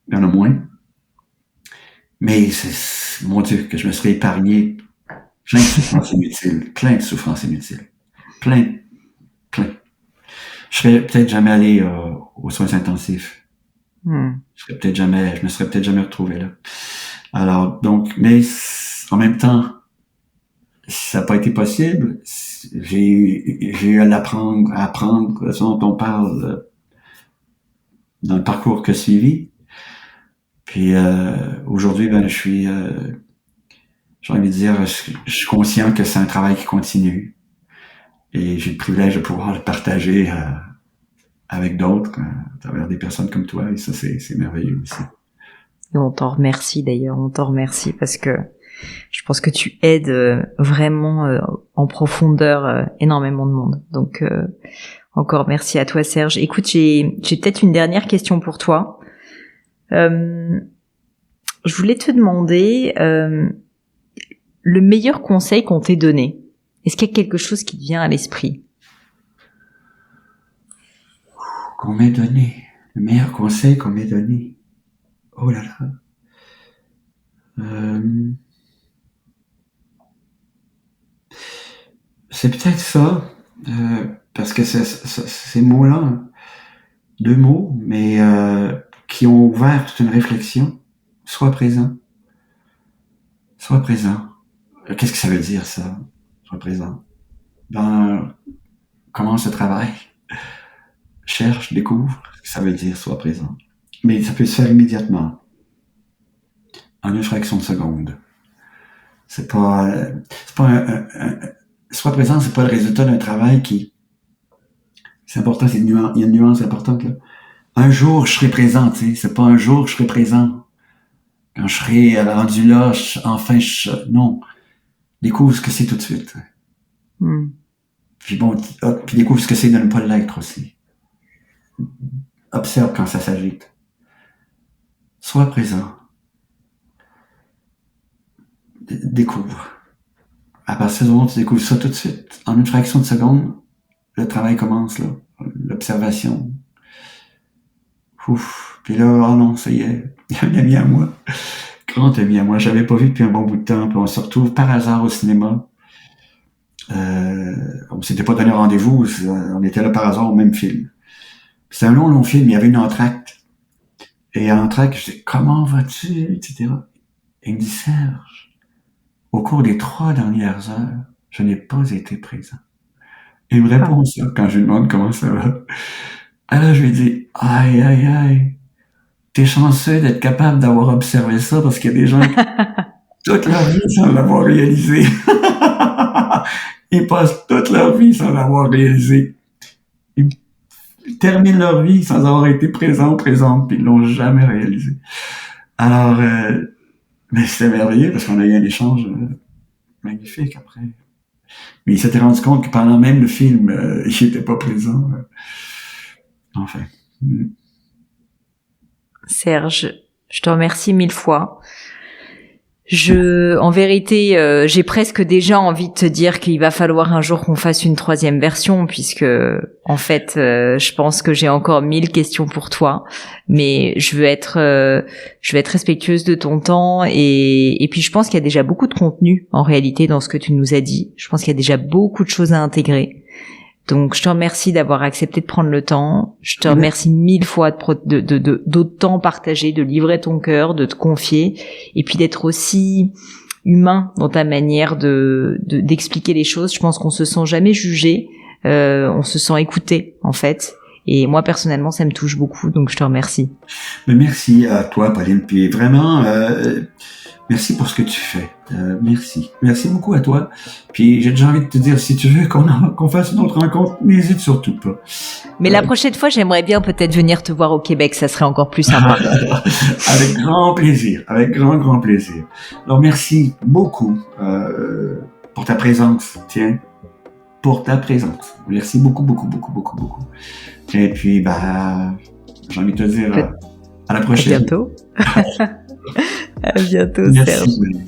Il y en a moins. Mais mon Dieu, que je me serais épargné plein de souffrances inutiles. Plein. Je serais peut-être jamais allé aux soins intensifs. Je me serais peut-être jamais retrouvé là. Alors, donc, mais en même temps, ça n'a pas été possible. J'ai eu à apprendre ce dont on parle dans le parcours que suivi. Puis aujourd'hui, ben, j'ai envie de dire, je suis conscient que c'est un travail qui continue. Et j'ai le privilège de pouvoir le partager avec d'autres, à travers des personnes comme toi, et ça, c'est merveilleux aussi. Et on t'en remercie d'ailleurs, parce que je pense que tu aides vraiment en profondeur énormément de monde. Donc encore merci à toi Serge. Écoute, j'ai peut-être une dernière question pour toi. Je voulais te demander le meilleur conseil qu'on t'ait donné. Est-ce qu'il y a quelque chose qui te vient à l'esprit? Qu'on m'ait donné. Le meilleur conseil qu'on m'ait donné. Oh là là. C'est peut-être ça. Parce que ces mots-là, 2 mots, mais qui ont ouvert toute une réflexion. Sois présent. Sois présent. Qu'est-ce que ça veut dire, ça? Sois présent. Ben, commence le travail. Cherche, découvre ce que ça veut dire, sois présent. Mais ça peut se faire immédiatement. En une fraction de seconde. C'est pas sois présent, c'est pas le résultat d'un travail c'est important, il y a une nuance importante, là. Un jour, je serai présent, tu sais. C'est pas un jour, je serai présent. Quand je serai rendu là, non. Découvre ce que c'est tout de suite. Puis bon, puis découvre ce que c'est de ne pas l'être aussi. Observe quand ça s'agite. Sois présent. Découvre. À partir du moment où tu découvres ça tout de suite, en une fraction de seconde, le travail commence, là. L'observation. Ouf. Puis là, oh non, ça y est, il y a un ami à moi, grand ami à moi, j'avais pas vu depuis un bon bout de temps, puis on se retrouve par hasard au cinéma. On s'était pas donné rendez-vous, on était là par hasard au même film. C'est un long film, il y avait une entracte. Et à l'entracte, je dis, comment vas-tu, etc. Et il me dit, Serge, au cours des 3 dernières heures, je n'ai pas été présent. Et il me répond ça quand je lui demande comment ça va. Alors je lui dis, aïe, aïe, aïe, t'es chanceux d'être capable d'avoir observé ça parce qu'il y a des gens qui, toute leur vie sans l'avoir réalisé. Ils passent toute leur vie sans l'avoir réalisé. Ils terminent leur vie sans avoir été présents, présentes, puis ils l'ont jamais réalisé. Alors, mais c'était merveilleux parce qu'on a eu un échange magnifique après. Mais il s'était rendu compte que pendant même le film, il n'était pas présent. Enfin. Serge, je te remercie 1000 fois. En vérité, j'ai presque déjà envie de te dire qu'il va falloir un jour qu'on fasse une 3e version, puisque en fait, je pense que j'ai encore 1000 questions pour toi, mais je veux être respectueuse de ton temps et puis je pense qu'il y a déjà beaucoup de contenu en réalité dans ce que tu nous as dit. Je pense qu'il y a déjà beaucoup de choses à intégrer. Donc, je te remercie d'avoir accepté de prendre le temps. Je te remercie 1000 fois d'autant partager, de livrer ton cœur, de te confier, et puis d'être aussi humain dans ta manière d'expliquer les choses. Je pense qu'on se sent jamais jugé, on se sent écouté, en fait. Et moi, personnellement, ça me touche beaucoup, donc je te remercie. Mais merci à toi, Pauline. Puis vraiment, merci pour ce que tu fais. Merci. Merci beaucoup à toi. Puis j'ai déjà envie de te dire, si tu veux qu'on fasse une autre rencontre, n'hésite surtout pas. Mais la prochaine fois, j'aimerais bien peut-être venir te voir au Québec, ça serait encore plus sympa. Avec grand plaisir, avec grand plaisir. Alors merci beaucoup pour ta présence, tiens, pour ta présence. Merci beaucoup. Et puis, j'ai envie de te dire à la prochaine. À bientôt. À bientôt, Merci, Serge. Pauline.